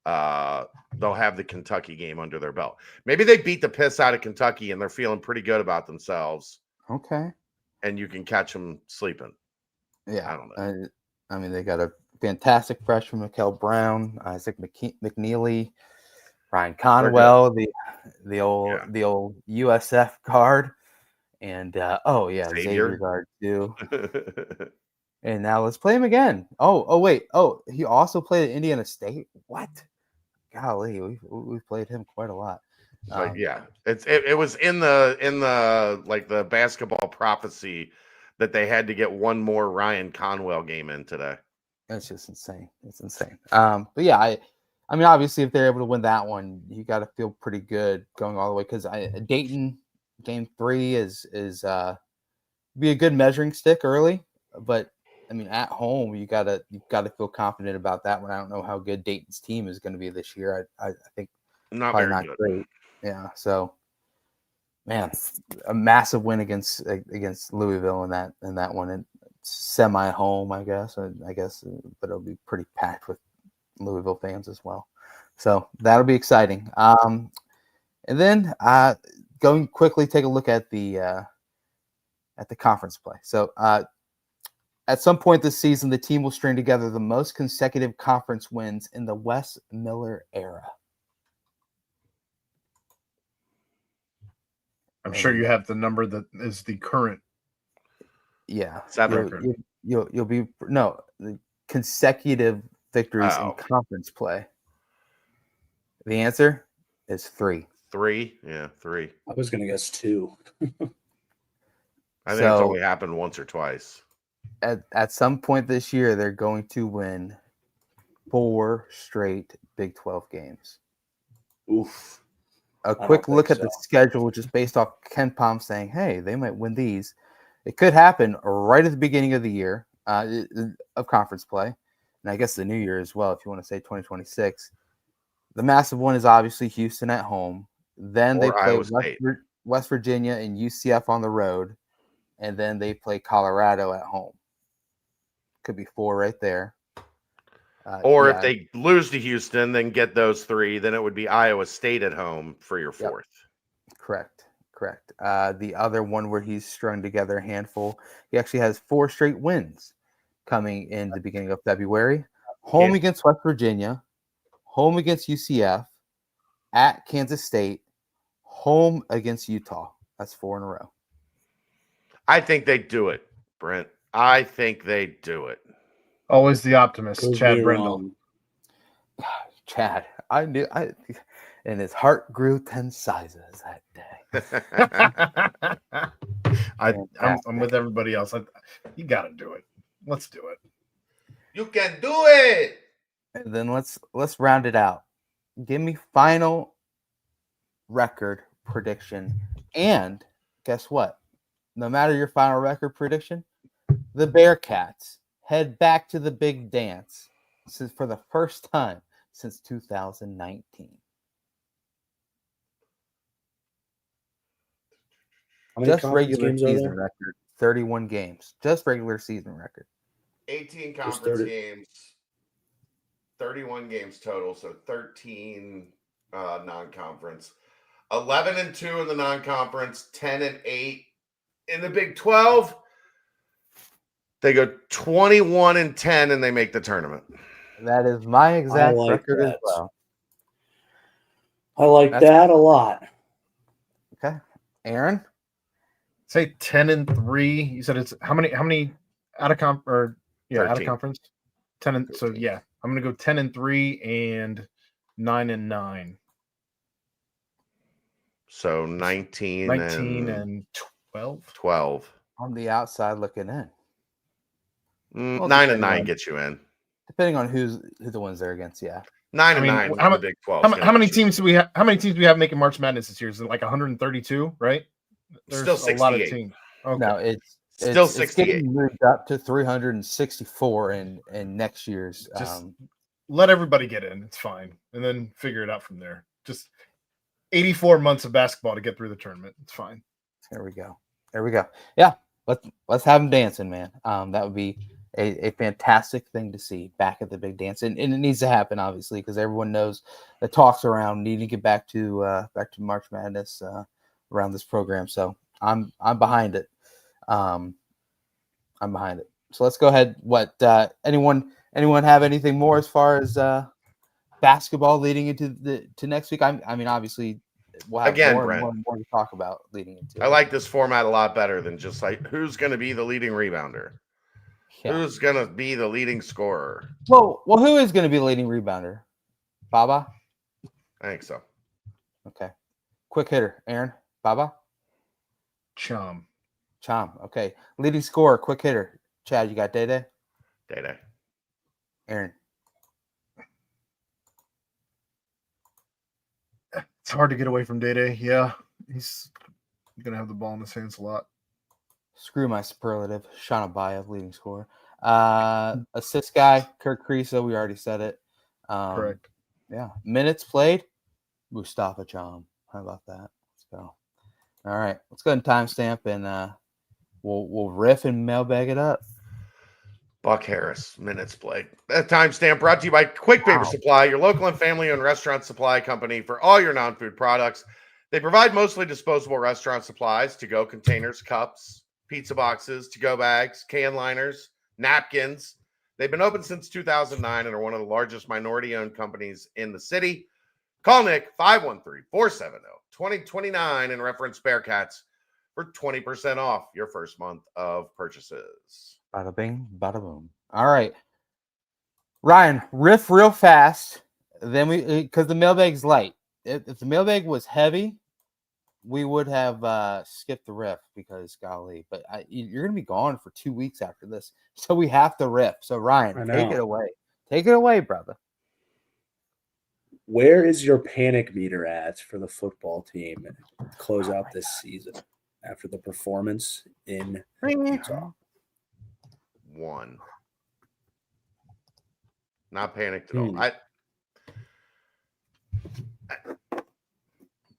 They'll have the Kentucky game under their belt. Maybe they beat the piss out of Kentucky and they're feeling pretty good about themselves. Okay. And you can catch them sleeping. Yeah. I don't know. I mean, they got a fantastic freshman, Mikel Brown, Isaac McNeely, Ryan Conwell, the old USF guard, and Xavier guard too. And now let's play him again. Wait. He also played at Indiana State. What? Golly, we've played him quite a lot. But it was in the like the basketball prophecy that they had to get one more Ryan Conwell game in today. That's just insane. It's insane. But yeah, I mean, obviously, if they're able to win that one, you got to feel pretty good going all the way, because Dayton game 3 is be a good measuring stick early, but I mean, at home, you gotta feel confident about that one. I don't know how good Dayton's team is going to be this year. I think not very good. Great. Yeah. So, man, a massive win against Louisville in that one, and semi home, I guess, but it'll be pretty packed with Louisville fans as well. So that'll be exciting. And then going quickly, take a look at the conference play. So. At some point this season, the team will string together the most consecutive conference wins in the Wes Miller era. I'm sure you have the number that is the current. Yeah. 7. You'll be the consecutive victories in conference play. The answer is 3. 3? Yeah, 3. I was going to guess 2. I think it's only happened once or twice. At some point this year, they're going to win 4 straight Big 12 games. Oof. A quick look at the schedule, just based off Ken Palm saying, hey, they might win these. It could happen right at the beginning of the year of conference play. And I guess the new year as well, if you want to say 2026. The massive one is obviously Houston at home. Then they play West Virginia and UCF on the road. And then they play Colorado at home. Could be 4 right there. If they lose to Houston, then get those 3, then it would be Iowa State at home for your 4th. Correct. The other one where he's strung together a handful, he actually has 4 straight wins coming in the beginning of February. Home against West Virginia, home against UCF, at Kansas State, home against Utah. That's 4 in a row. I think they do it, Brent. I think they do it. Always the optimist, Chad Brendel. Chad, and his heart grew 10 sizes that day. I'm with everybody else. You got to do it. Let's do it. You can do it. And then let's round it out. Give me final record prediction, and guess what? No matter your final record prediction, the Bearcats head back to the big dance for the first time since 2019. Just regular season record, 31 games. Just regular season record. 18 conference games, 31 games total, so 13 non-conference. 11-2 in the non-conference, 10-8 in the Big 12. They go 21-10 and they make the tournament. That is my exact record as well. I like that a lot. Okay. Aaron? Say 10-3. You said it's how many out of conference? Out of conference. 10 and 13. So yeah, I'm gonna go 10-3 and 9-9. So 19 and 12. 12. On the outside looking in. 9-9 gets you in. Depending on who the ones they're against, yeah. 9-9 in the Big 12. How many teams do we have? How many teams do we have making March Madness this year? Is it like 132, right? There's still 68. A lot of teams. Okay. No, it's still 68. It's getting moved up to 364 in next year's. Just let everybody get in. It's fine, and then figure it out from there. Just 84 months of basketball to get through the tournament. It's fine. There we go. Yeah, let's have them dancing, man. That would be a fantastic thing to see back at the big dance, and it needs to happen, obviously, because everyone knows the talks around needing to get back to March Madness around this program. So I'm behind it. I'm behind it. So let's go ahead. What anyone have anything more as far as basketball leading into next week? I mean, obviously, we'll have more to talk about leading into. I like this format a lot better than just like who's going to be the leading rebounder, who's going to be the leading scorer. Well, who is going to be the leading rebounder? Baba? I think so. Okay. Quick hitter, Aaron. Baba? Chom. Okay. Leading scorer, quick hitter. Chad, you got Day-Day? Day-Day. Aaron. It's hard to get away from Day-Day. Yeah. He's going to have the ball in his hands a lot. Screw my superlative. Sean Abaya, leading scorer. Assist guy, Kirk Kriisa. We already said it. Correct. Yeah. Minutes played, Mustafa Chom. How about that? Let's go. All right. Let's go ahead and timestamp, and we'll riff and mailbag it up. Buck Harris, minutes played. That timestamp brought to you by Quick Paper Supply, your local and family-owned restaurant supply company for all your non-food products. They provide mostly disposable restaurant supplies, to-go containers, cups, pizza boxes, to-go bags, can liners, napkins. They've been open since 2009 and are one of the largest minority-owned companies in the city. Call Nick 513-470-2029 and reference Bearcats for 20% off your first month of purchases. Bada bing, bada boom. All right. Ryan, riff real fast. Then because the mailbag's light. If the mailbag was heavy, we would have skipped the riff because golly, but you're going to be gone for 2 weeks after this. So we have to riff. So Ryan, take it away. Take it away, brother. Where is your panic meter at for the football team to close out this season after the performance in Utah? 1. Not panicked at all.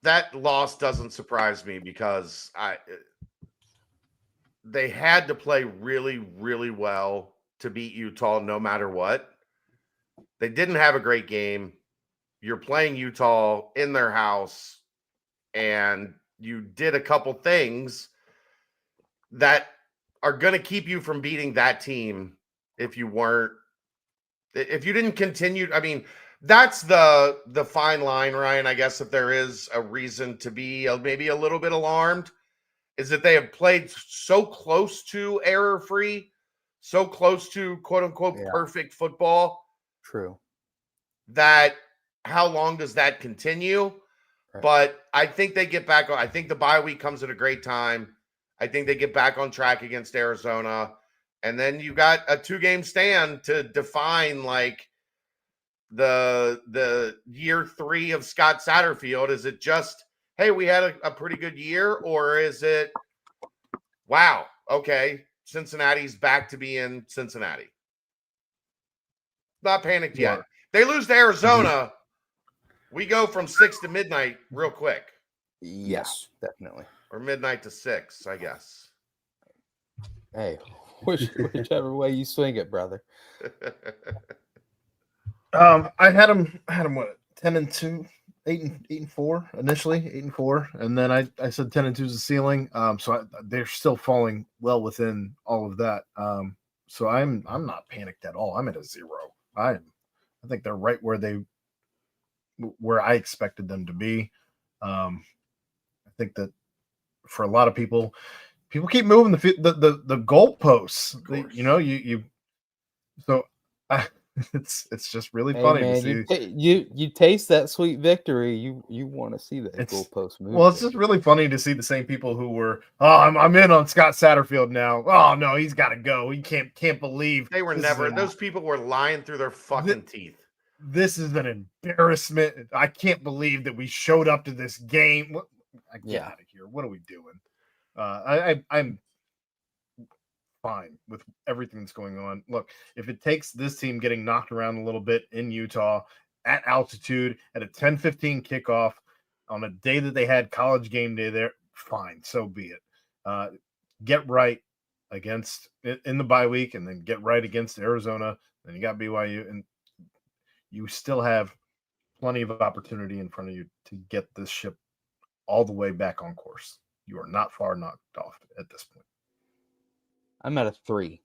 That loss doesn't surprise me because they had to play really, really well to beat Utah no matter what. They didn't have a great game. You're playing Utah in their house, and you did a couple things that are going to keep you from beating that team if you didn't continue. I mean, that's the fine line, Ryan. I guess if there is a reason to be maybe a little bit alarmed, is that they have played so close to error-free, so close to quote-unquote perfect football. True. That how long does that continue? Right. But I think they get back on. I think the bye week comes at a great time. I think they get back on track against Arizona. And then you got a 2-game stand to define like the year 3 of Scott Satterfield. Is it just, hey, we had a pretty good year? Or is it, wow, okay, Cincinnati's back to being Cincinnati? Not panicked yet. They lose to Arizona. We go from 6 to midnight real quick. Yes, definitely. Or midnight to 6, I guess. Hey, whichever way you swing it, brother. I had them what 10-2, 8-4 initially, 8-4, and then I said 10-2 is the ceiling. So they're still falling well within all of that. So I'm not panicked at all. I'm at a 0. I think they're right where I expected them to be. I think that for a lot of people keep moving the goalposts. So it's just really funny to see. You taste that sweet victory. You want to see that goalpost move. Well, it's just really funny to see the same people who were, I'm in on Scott Satterfield now. Oh no, he's got to go. He can't believe they were never. Those people were lying through their fucking teeth. This is an embarrassment. I can't believe that we showed up to this game. Get out of here. What are we doing? I'm fine with everything that's going on. Look, if it takes this team getting knocked around a little bit in Utah at altitude at a 10:15 kickoff on a day that they had college game day there, fine, so be it. Get right against in the bye week, and then get right against Arizona. Then you got BYU, and you still have plenty of opportunity in front of you to get this ship all the way back on course. You are not far knocked off at this point. I'm at a 3.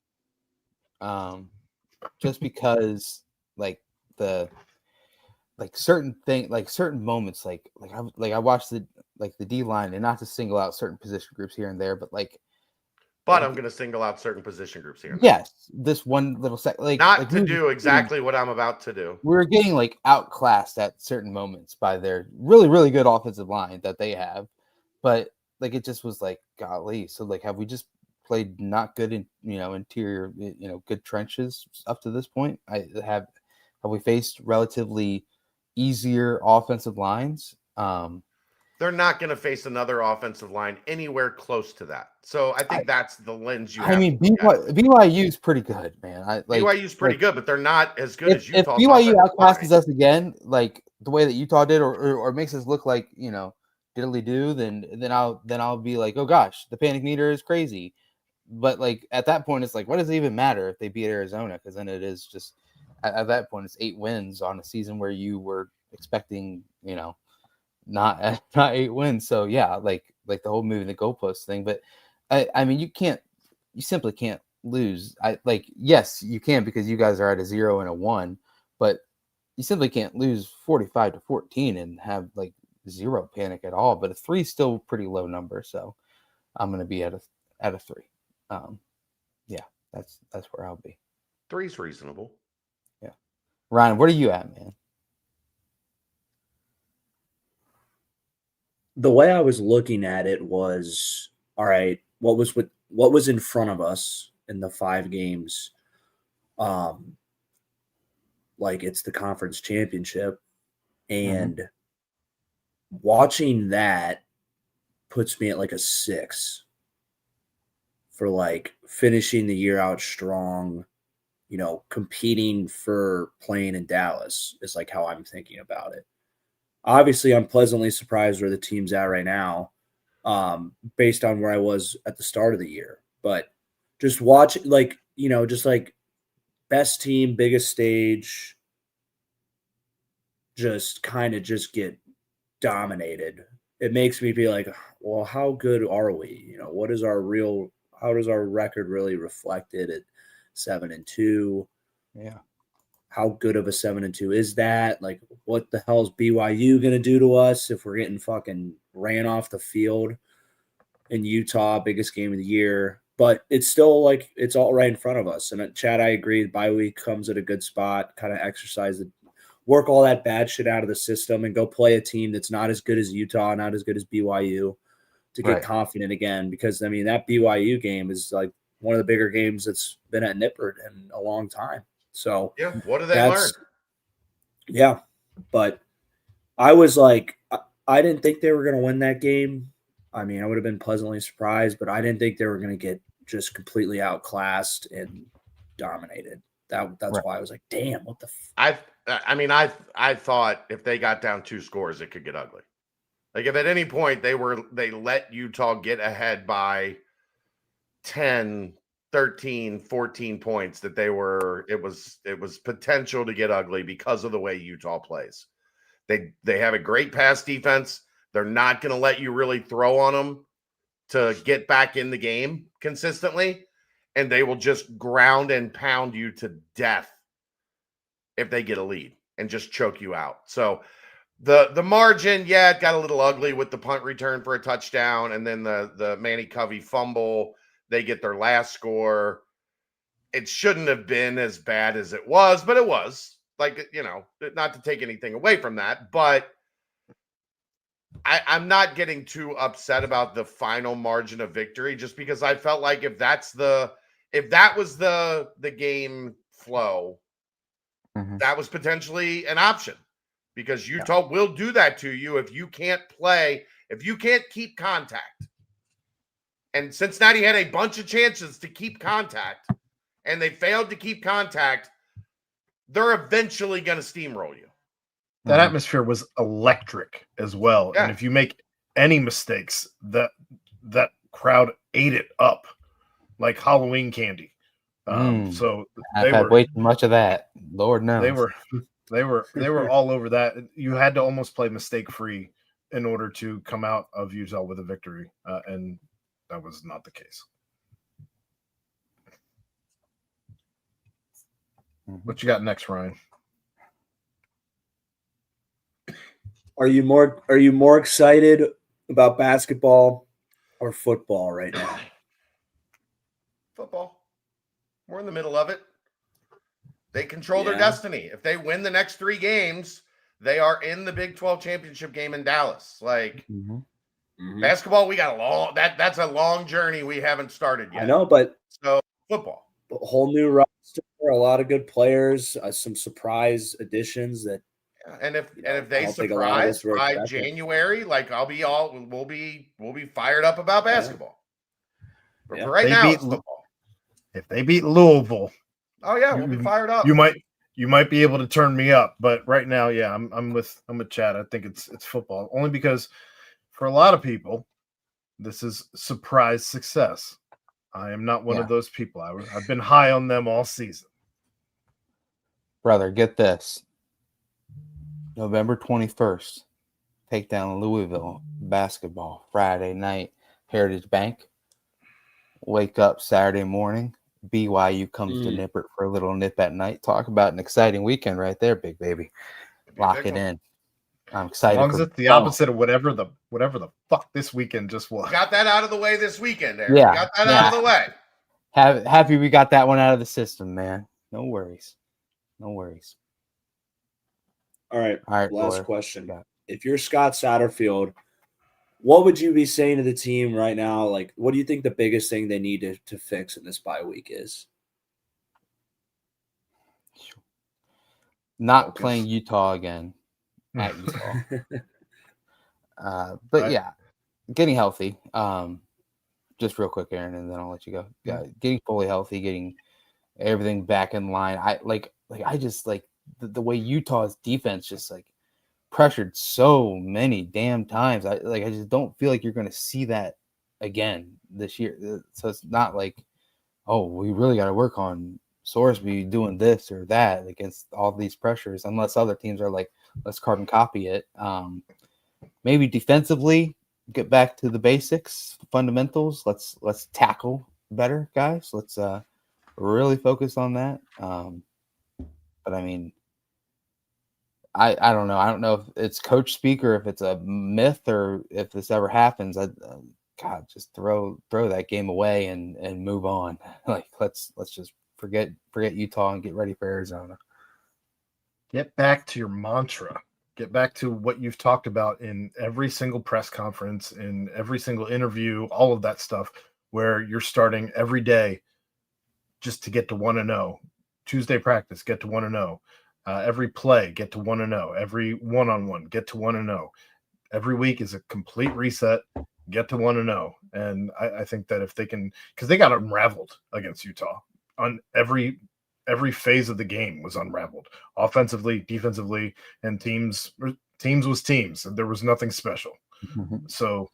Just because certain moments, I watched the D line, and not to single out certain position groups here and there, but I'm going to single out certain position groups here. And there. Yes, this one little do exactly what I'm about to do. We were getting outclassed at certain moments by their really, really good offensive line that they have, but it just was golly. So have we just played not good in interior, good trenches up to this point? Have we faced relatively easier offensive lines? They're not going to face another offensive line anywhere close to that. So I think that's the lens you have. BYU's pretty good, man. BYU's pretty good, but they're not as good as Utah. If BYU outclasses us again, the way that Utah did, or makes us look like diddly do, then I'll be like, oh gosh, the panic meter is crazy. But at that point, it's what does it even matter if they beat Arizona? Because then it is just at that point it's 8 wins on a season where you were expecting not 8 wins. So yeah, the whole moving the goalpost thing. But I mean, you simply can't lose. Yes, you can, because you guys are at a 0 and a 1, but you simply can't lose 45-14 and have zero panic at all. But a 3 is still a pretty low number, so I'm going to be at a 3. Yeah, that's where I'll be. 3's reasonable. Yeah, Ryan, where are you at, man? The way I was looking at it was, all right, what was in front of us in the 5 games? It's the conference championship, and watching that puts me at a 6 for finishing the year out strong, competing for playing in Dallas is how I'm thinking about it. Obviously, I'm pleasantly surprised where the team's at right now, based on where I was at the start of the year. But just watch, best team, biggest stage, just kind of get dominated. It makes me be well, how good are we? How does our record really reflect it at 7-2? Yeah. How good of a 7-2 is that? What the hell is BYU going to do to us if we're getting fucking ran off the field in Utah, biggest game of the year? But it's still it's all right in front of us. And Chad, I agree. Bye week comes at a good spot, kind of work all that bad shit out of the system and go play a team that's not as good as Utah, not as good as BYU, to get confident again. Because, I mean, that BYU game is one of the bigger games that's been at Nippert in a long time. So yeah, what did they learn? Yeah, but I was I didn't think they were going to win that game. I mean, I would have been pleasantly surprised, but I didn't think they were going to get just completely outclassed and dominated. That's why I was like, damn, what the I thought if they got down 2 scores, it could get ugly. Like if at any point they let Utah get ahead by 10, 13, 14 points, that it was potential to get ugly because of the way Utah plays. They have a great pass defense. They're not going to let you really throw on them to get back in the game consistently, and they will just ground and pound you to death if they get a lead and just choke you out. So the margin, it got a little ugly with the punt return for a touchdown, and then the Manny Covey fumble. They get their last score. It shouldn't have been as bad as it was, but it was. Like, not to take anything away from that, but I'm not getting too upset about the final margin of victory, just because I felt like if that was the game flow, that was potentially an option, because Utah will do that to you if you can't keep contact. And Cincinnati had a bunch of chances to keep contact, and they failed to keep contact. They're eventually going to steamroll you. That atmosphere was electric as well. Yeah. And if you make any mistakes, that crowd ate it up like Halloween candy. So I've had way too much of that. Lord knows. They were all over that. You had to almost play mistake free in order to come out of Utah with a victory, and that was not the case. What you got next, Ryan? Are you more excited about basketball or football right now? Football. We're in the middle of it. They control their destiny. If they win the next 3 games, they are in the Big 12 championship game in Dallas. Like basketball, we got a long that's a long journey we haven't started yet. I know, but so football. A whole new roster, a lot of good players, some surprise additions that. And if they surprise by January, like we'll be fired up about basketball. But for right now, it's football. If they beat Louisville, we'll be fired up. You might be able to turn me up, but right now, I'm with Chad. I think it's football, only because for a lot of people, this is surprise success. I am not one of those people. I've been high on them all season. Brother, get this. November 21st, take down Louisville basketball, Friday night, Heritage Bank. Wake up Saturday morning, BYU comes to Nippert for a little nip at night. Talk about an exciting weekend right there, big baby. Lock it in. I'm excited. As long as it's the opposite of whatever the fuck this weekend just was. Got that out of the way this weekend, Eric. Yeah, got that out of the way. Happy we got that one out of the system, man. No worries. All right. Last Laura, question. If you're Scott Satterfield, what would you be saying to the team right now? Like, what do you think the biggest thing they need to fix in this bye week is? Not playing Utah again at Utah. Getting healthy. Just real quick, Aaron, and then I'll let you go. Yeah, getting fully healthy, getting everything back in line. I just the way Utah's defense just pressured so many damn times. I just don't feel like you're going to see that again this year. So it's not like, oh, we really got to work on Sorsby doing this or that against all these pressures, unless other teams are like, let's carbon copy it. Maybe defensively, get back to the basics, fundamentals. Let's tackle better, guys. Let's really focus on that. But I mean, I don't know. I don't know if it's coach speak or if it's a myth or if this ever happens. God, just throw that game away and move on. Let's just forget Utah and get ready for Arizona. Get back to your mantra. Get back to what you've talked about in every single press conference, in every single interview, all of that stuff, where you're starting every day just to get to 1-0. Tuesday practice, get to 1-0. Every play, get to 1-0. Every one-on-one, get to 1-0. Every week is a complete reset, get to 1-0. And I think that if they can, because they got unraveled against Utah on every every phase of the game was unraveled, offensively, defensively, and teams was teams, and there was nothing special. Mm-hmm. So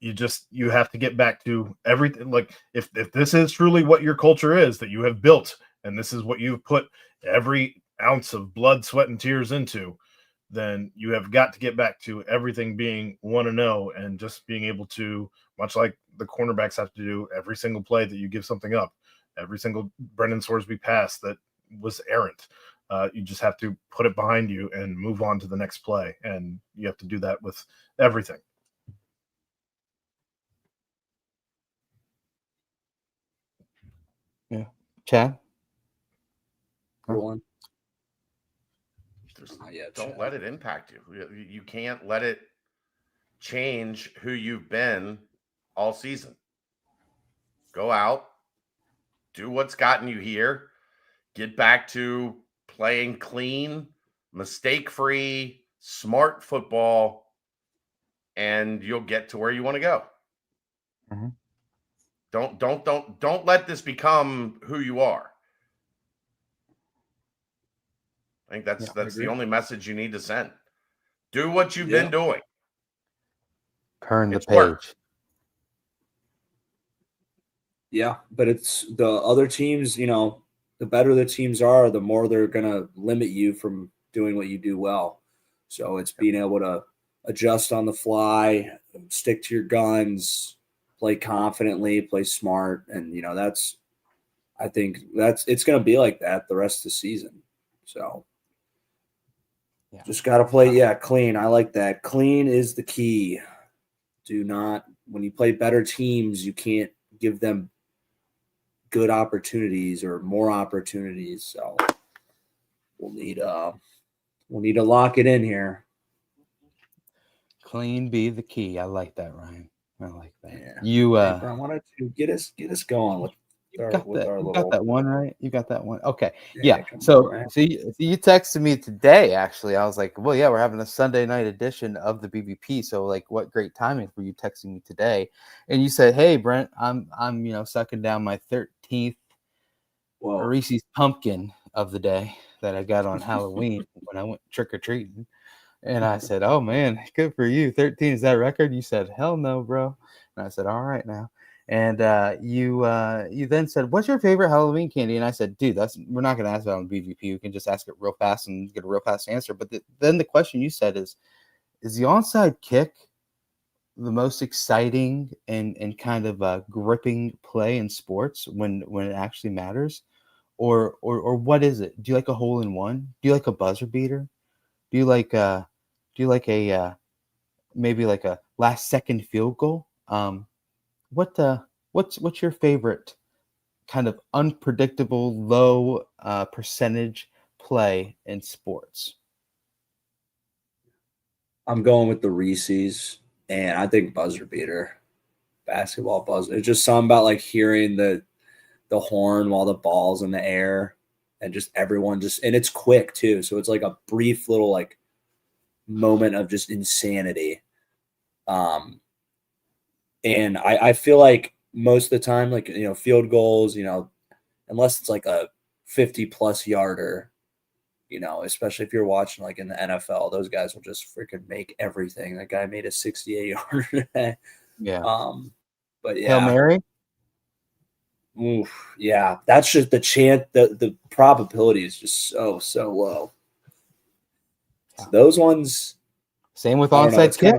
you have to get back to everything. Like if this is truly what your culture is that you have built, and this is what you've put every ounce of blood, sweat, and tears into, then you have got to get back to everything being 1-0 and just being able to, much like the cornerbacks have to do, every single play that you give something up, every single Brendan Sorsby pass that was errant. You just have to put it behind you and move on to the next play. And you have to do that with everything. Yeah. Chad? Everyone. Don't let it impact you. You can't let it change who you've been all season. Go out, do what's gotten you here, get back to playing clean, mistake-free, smart football, and you'll get to where you want to go. Mm-hmm. Don't let this become who you are. I think that's the only message you need to send. Do what you've been doing. Turn the page. Yeah, but it's the other teams, the better the teams are, the more they're going to limit you from doing what you do well. So it's being able to adjust on the fly, stick to your guns, play confidently, play smart. And, I think it's going to be like that the rest of the season. So just got to play, clean. I like that. Clean is the key. When you play better teams, you can't give them good opportunities or more opportunities. So we'll need to lock it in here. Clean be the key. I like that, Ryan. I like that. Yeah. You I wanted to get us going with you got that one right. You got that one. Okay. Yeah. So you texted me today. Actually, I was like, well, yeah, we're having a Sunday night edition of the BBP. So like, what great timing for you texting me today. And you said, hey, Brent, I'm sucking down my 13th Reese's pumpkin of the day that I got on Halloween when I went trick or treating. And I said, oh man, good for you. 13 is that record? You said, hell no, bro. And I said, all right now. And you then said, what's your favorite Halloween candy? And I said, dude, we're not going to ask that on BVP. We can just ask it real fast and get a real fast answer. But then the question you said is the onside kick the most exciting and kind of gripping play in sports when it actually matters? Or what is it? Do you like a hole in one? Do you like a buzzer beater? Do you like a maybe like a last second field goal? What's your favorite kind of unpredictable low percentage play in sports? I'm going with the Reese's, and I think buzzer beater, basketball buzzer. It's just something about like hearing the horn while the ball's in the air, and just everyone and it's quick too. So it's like a brief little like moment of just insanity. And I feel like most of the time, like, field goals, unless it's like a 50+ yarder, especially if you're watching like in the NFL, those guys will just freaking make everything. That guy made a 68 yarder today. Yeah. But yeah. Hail Mary? Oof, yeah. That's just the chance. The probability is just so low. So those ones. Same with onside kick.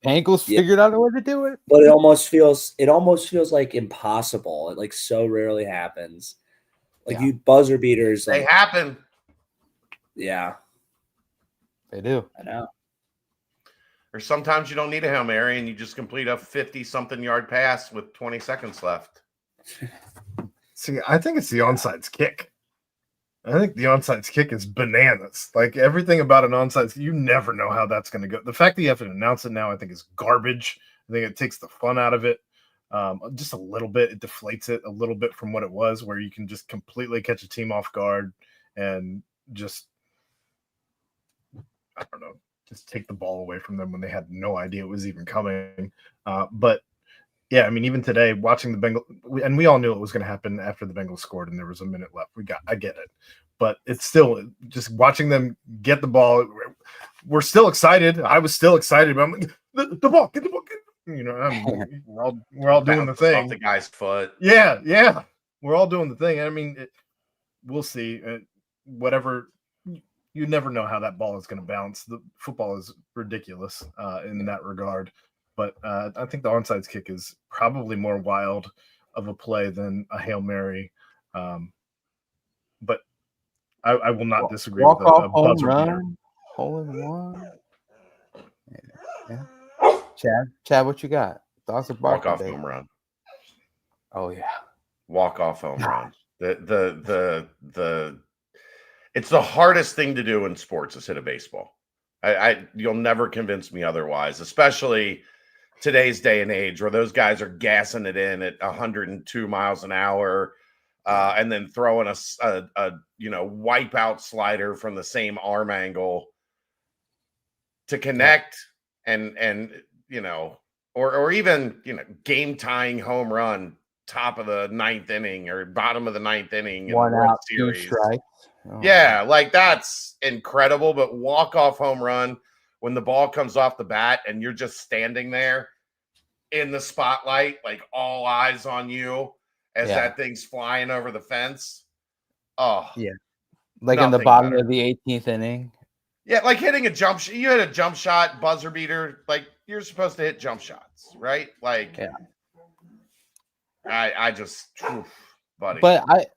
Ankles figured out a way to do it. But it almost feels like impossible. It like so rarely happens. Like you buzzer beaters, they happen. Yeah, they do. I know. Or sometimes you don't need a Hail Mary and you just complete a 50-something yard pass with 20 seconds left. See, I think it's the onside kick. I think the onside kick is bananas. Like everything about an onside, you never know how that's going to go. The fact that you have to announce it now, I think, is garbage. I think it takes the fun out of it. Just a little bit. It deflates it a little bit from what it was, where you can just completely catch a team off guard and just, I don't know, just take the ball away from them when they had no idea it was even coming. But Yeah, I mean, even today, watching the Bengals, and we all knew it was going to happen after the Bengals scored, and there was a minute left. I get it, but it's still just watching them get the ball. We're still excited. I was still excited, but I'm like, the ball, get the ball, I mean, we're all doing the thing. Off the guy's foot. Yeah, we're all doing the thing. I mean, we'll see. Whatever. You never know how that ball is going to bounce. The football is ridiculous in that regard. But I think the onside kick is probably more wild of a play than a Hail Mary. But I will not disagree with a buzzer beater. Hole in one. Yeah. Chad, what you got? Thoughts of walk-off home run. Oh yeah. Walk-off home run. The it's the hardest thing to do in sports is hit a baseball. You'll never convince me otherwise, especially today's day and age where those guys are gassing it in at 102 miles an hour and then throwing a wipeout slider from the same arm angle to connect and or even game tying home run top of the ninth inning or bottom of the ninth inning in the World Series. 2 strikes. Oh, yeah, like that's incredible. But walk-off home run when the ball comes off the bat and you're just standing there in the spotlight, like all eyes on you as that thing's flying over the fence. Oh, yeah. Like in the bottom of the 18th inning. Yeah, like hitting a jump shot. You hit a jump shot, buzzer beater. Like you're supposed to hit jump shots, right? Like, I just, buddy. But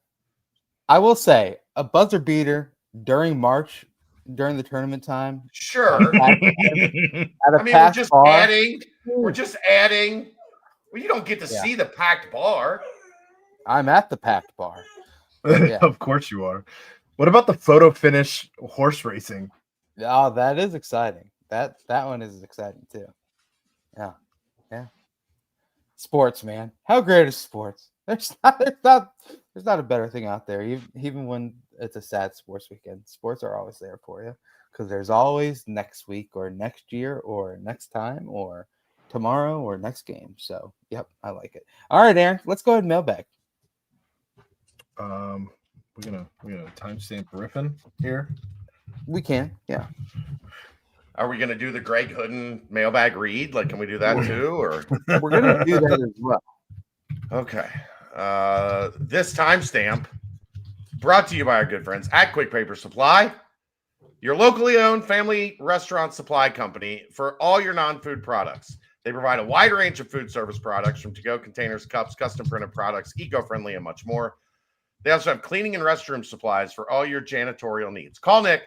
I will say a buzzer beater during March, during the tournament time. Sure. We're just adding. Well, you don't get to see the packed bar. I'm at the packed bar. Yeah. Of course you are. What about the photo finish horse racing? Oh, that is exciting. That one is exciting too. Yeah. Sports, man. How great is sports? There's not a better thing out there. Even when it's a sad sports weekend, sports are always there for you because there's always next week or next year or next time or tomorrow or next game. So, yep, I like it. All right, Aaron, let's go ahead and mailbag. We're gonna timestamp riffing here. We can, yeah. Are we gonna do the Greg Hooden mailbag read? Like, can we do that too? Or we're gonna do that as well. Okay. This timestamp brought to you by our good friends at Quick Paper Supply, your locally owned family restaurant supply company for all your non-food products. They provide a wide range of food service products from to-go containers, cups, custom printed products, eco-friendly, and much more. They also have cleaning and restroom supplies for all your janitorial needs. Call Nick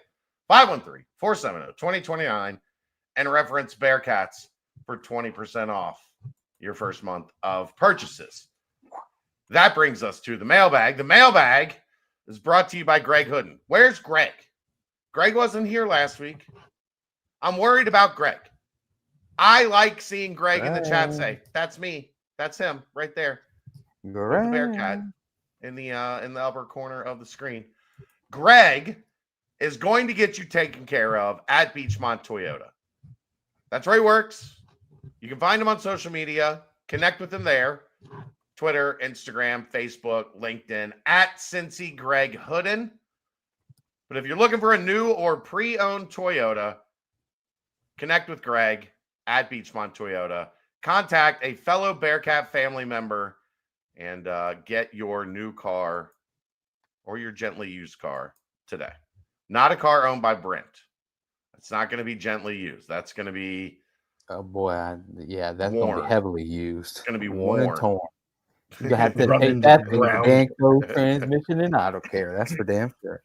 513-470-2029 and reference Bearcats for 20% off your first month of purchases. That brings us to the mailbag. The mailbag is brought to you by Greg Hooden. Where's Greg? Greg wasn't here last week. I'm worried about Greg. I like seeing Greg in the chat say, "That's me. That's him right there." Greg. The Bearcat in the upper corner of the screen. Greg is going to get you taken care of at Beachmont Toyota. That's where he works. You can find him on social media. Connect with him there. Twitter, Instagram, Facebook, LinkedIn, at Cincy Greg Hooden. But if you're looking for a new or pre-owned Toyota, connect with Greg at Beachmont Toyota. Contact a fellow Bearcat family member and get your new car or your gently used car today. Not a car owned by Brent. It's not going to be gently used. That's going to be... Oh, boy. That's going to be heavily used. It's going to be worn and torn. You have to take that thing to Danco transmission and auto care. That's for damn sure.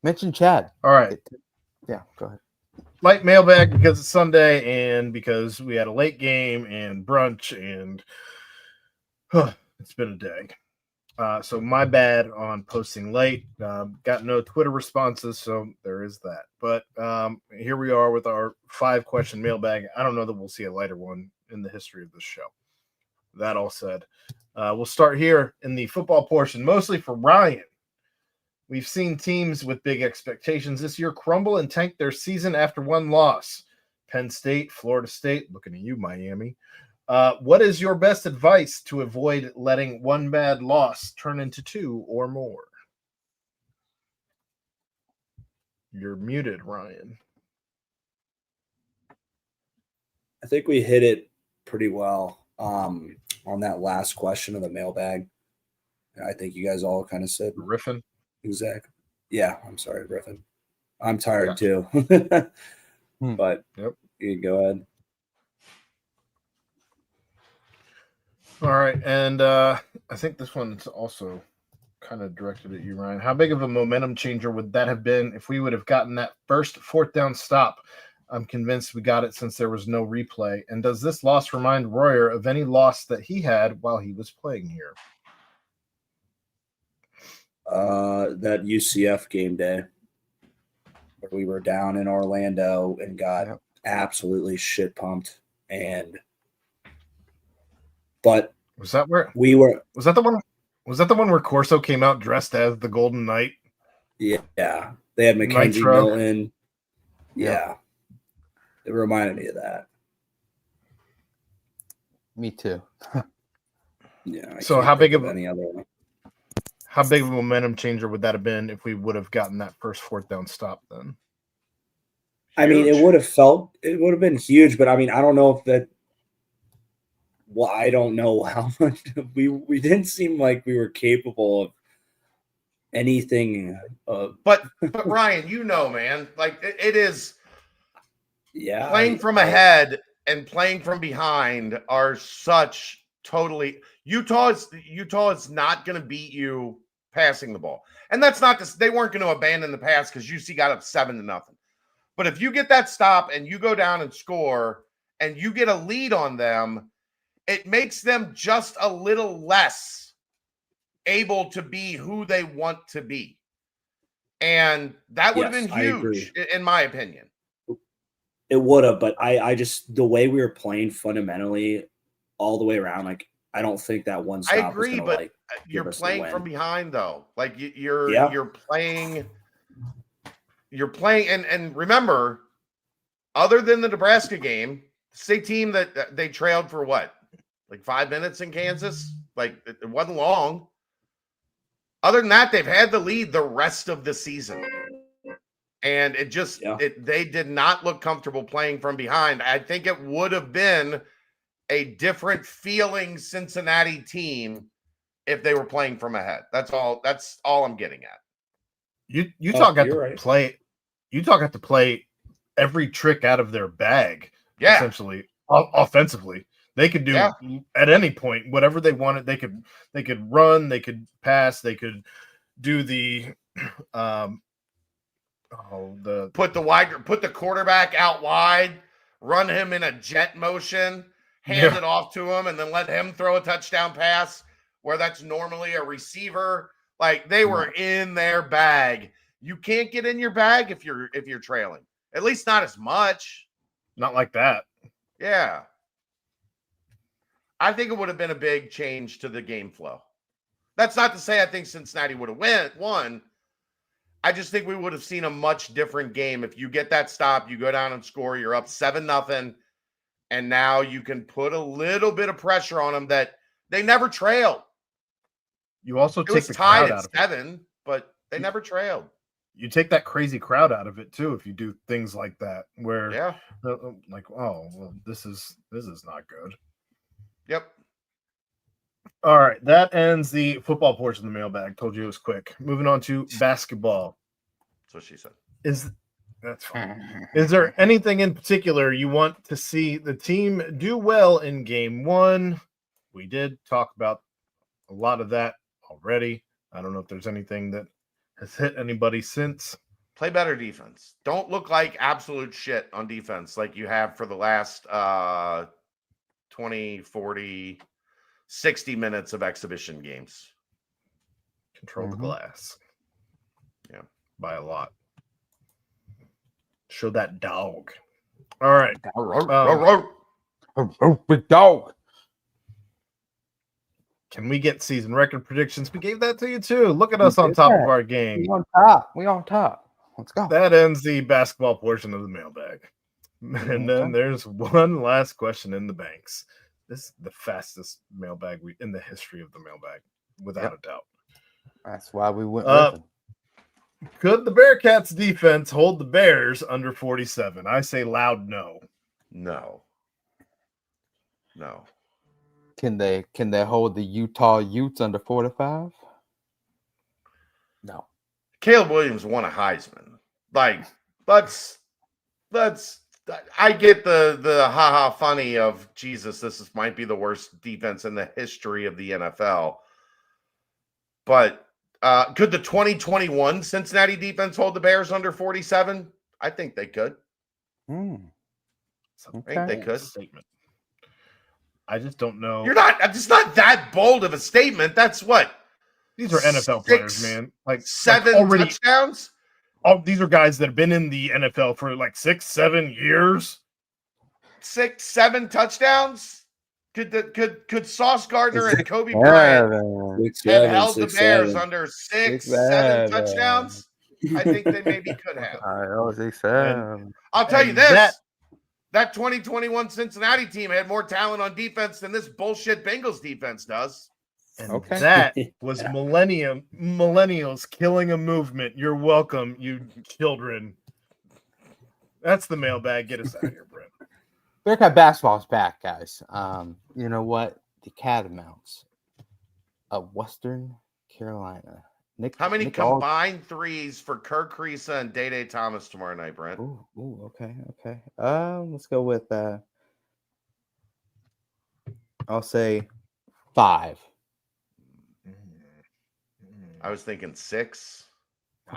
Mention Chad. All right. Yeah, go ahead. Light mailbag because it's Sunday and because we had a late game and brunch and it's been a day. So my bad on posting late. Got no Twitter responses, so there is that. But here we are with our 5-question mailbag. I don't know that we'll see a lighter one in the history of this show. That all said, we'll start here in the football portion, mostly for Ryan. We've seen teams with big expectations this year crumble and tank their season after one loss. Penn State, Florida State, looking at you, Miami. What is your best advice to avoid letting one bad loss turn into 2 or more? You're muted, Ryan. I think we hit it pretty well on that last question of the mailbag. I think you guys all kind of said Griffin. Exactly. Yeah, I'm sorry, Griffin. I'm tired too. But you can go ahead. All right, and I think this one's also kind of directed at you, Ryan. How big of a momentum changer would that have been if we would have gotten that first 4th down stop? I'm convinced we got it since there was no replay. And does this loss remind Royer of any loss that he had while he was playing here? That UCF game day where we were down in Orlando and got absolutely shit pumped. But was that where we were? Was that the one? Was that the one where Corso came out dressed as the Golden Knight? Yeah. They had Mackenzie Milton. Yeah. It reminded me of that. Me too. Yeah. So how big of any other one? How big of a momentum changer would that have been if we would have gotten that first 4th down stop then? I mean, it would have been huge, but I mean, I don't know if that. Well, I don't know how much we didn't seem like we were capable of anything. But Ryan, you know, man, like it is. Yeah, playing from ahead and playing from behind are such totally. Utah is not going to beat you passing the ball, and that's not this. They weren't going to abandon the pass because UC got up 7-0. But if you get that stop and you go down and score and you get a lead on them, it makes them just a little less able to be who they want to be. And that would have been huge, in my opinion. It would have, but I just, the way we were playing fundamentally all the way around, like, I don't think that one stop I agree, was gonna, but you're playing from behind, though. Like, you're playing, and remember, other than the Nebraska game, state team that they trailed for what? Like 5 minutes in Kansas? Like, it wasn't long. Other than that, they've had the lead the rest of the season. And it just, they did not look comfortable playing from behind. I think it would have been a different feeling Cincinnati team if they were playing from ahead. That's all I'm getting at. Utah got to play. Utah got to play every trick out of their bag, essentially, offensively. They could do at any point whatever they wanted. They could run, they could pass, they could do the put the quarterback out wide, run him in a jet motion, hand it off to him, and then let him throw a touchdown pass where that's normally a receiver. Like, they were in their bag. You can't get in your bag if you're trailing. At least not as much. Not like that. Yeah. I think it would have been a big change to the game flow. That's not to say I think Cincinnati would have won. I just think we would have seen a much different game. If you get that stop, you go down and score, you're up 7-0, and now you can put a little bit of pressure on them that they never trailed. You also take the tied crowd at 7, but they never trailed. You take that crazy crowd out of it too if you do things like that, where like, oh well, this is not good. Yep. All right, that ends the football portion of the mailbag. Told you it was quick. Moving on to basketball. That's what she said. That's fine. Is there anything in particular you want to see the team do well in game 1? We did talk about a lot of that already. I don't know if there's anything that has hit anybody since. Play better defense. Don't look like absolute shit on defense like you have for the last 20, 40, 60 minutes of exhibition games. Control the glass. Yeah. By a lot. Show that dog. All right. Big dog. Can we get season record predictions? We gave that to you too. Look at us on top of our game. We on top. Let's go. That ends the basketball portion of the mailbag. And then there's one last question in the banks. This is the fastest mailbag in the history of the mailbag, without a doubt. That's why we went riffing. Could the Bearcats defense hold the Bears under 47? I say loud no. No. Can they hold the Utah Utes under 45? No. Caleb Williams won a Heisman. Like, let's I get the haha funny of Jesus, might be the worst defense in the history of the NFL. But could the 2021 Cincinnati defense hold the Bears under 47? I think they could. Okay. I think they could. Statement. I just don't know. It's not that bold of a statement. That's what? These are NFL players, man. Like 7 already, touchdowns? These are guys that have been in the NFL for like 6-7 years. 6-7 touchdowns? Could Sauce Gardner and Kobe Bryant have held the Bears under 6-7 touchdowns? I think they maybe could have. I'll tell you this. That 2021 Cincinnati team had more talent on defense than this bullshit Bengals defense does. And that was millennials killing a movement. You're welcome, you children. That's the mailbag. Get us out of here, Brent. Bearcat basketball's back, guys. You know what? The Catamounts of Western Carolina. How many combined threes for Kirk Risa and Day Thomas tomorrow night, Brent? Okay. Let's go with I'll say 5. I was thinking 6.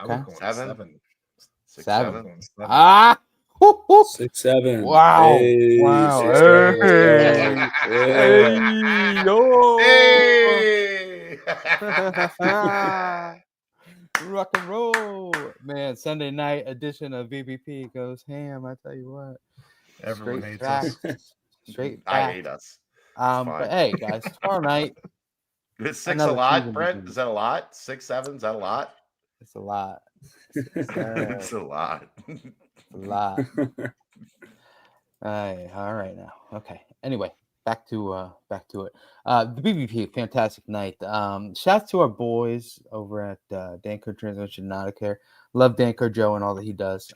Okay. 7. 7. 6-7. Wow. Hey, Wow. 6-7. Hey. Rock and roll. Man, Sunday night edition of VBP goes ham, I tell you what. Everyone hates us. Straight back. I hate us. But hey, guys, tomorrow night. Is 6 a lot, Brent? Is that a lot? 6-7? Is that a lot? It's a lot. It's a lot. A lot. All right now. Okay. Anyway, back to it. The BBP, fantastic night. Shouts to our boys over at Danco Transmission Not a Care. Love Danco Joe and all that he does.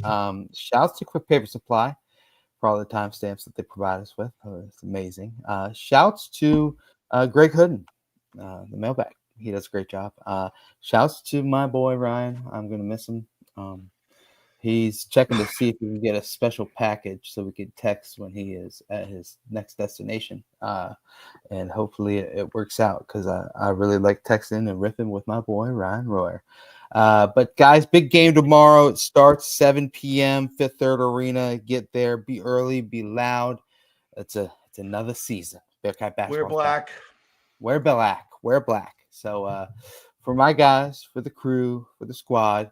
Shouts to Quick Paper Supply for all the timestamps that they provide us with. It's amazing. Shouts to Greg Hooden, the mailbag. He does a great job. Shouts to my boy Ryan. I'm gonna miss him. He's checking to see if we can get a special package so we can text when he is at his next destination. And hopefully it works out because I really like texting and riffing with my boy, Ryan Royer. But guys, big game tomorrow. It starts 7 p.m., Fifth Third Arena. Get there, be early, be loud. It's another season. Bearcat basketball. Wear black. Wear black. So for my guys, for the crew, for the squad,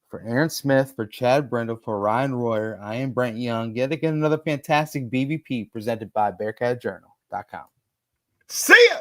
for Aaron Smith, for Chad Brendel, for Ryan Royer, I am Brent Young. Yet again, another fantastic BBP presented by BearcatJournal.com. See ya!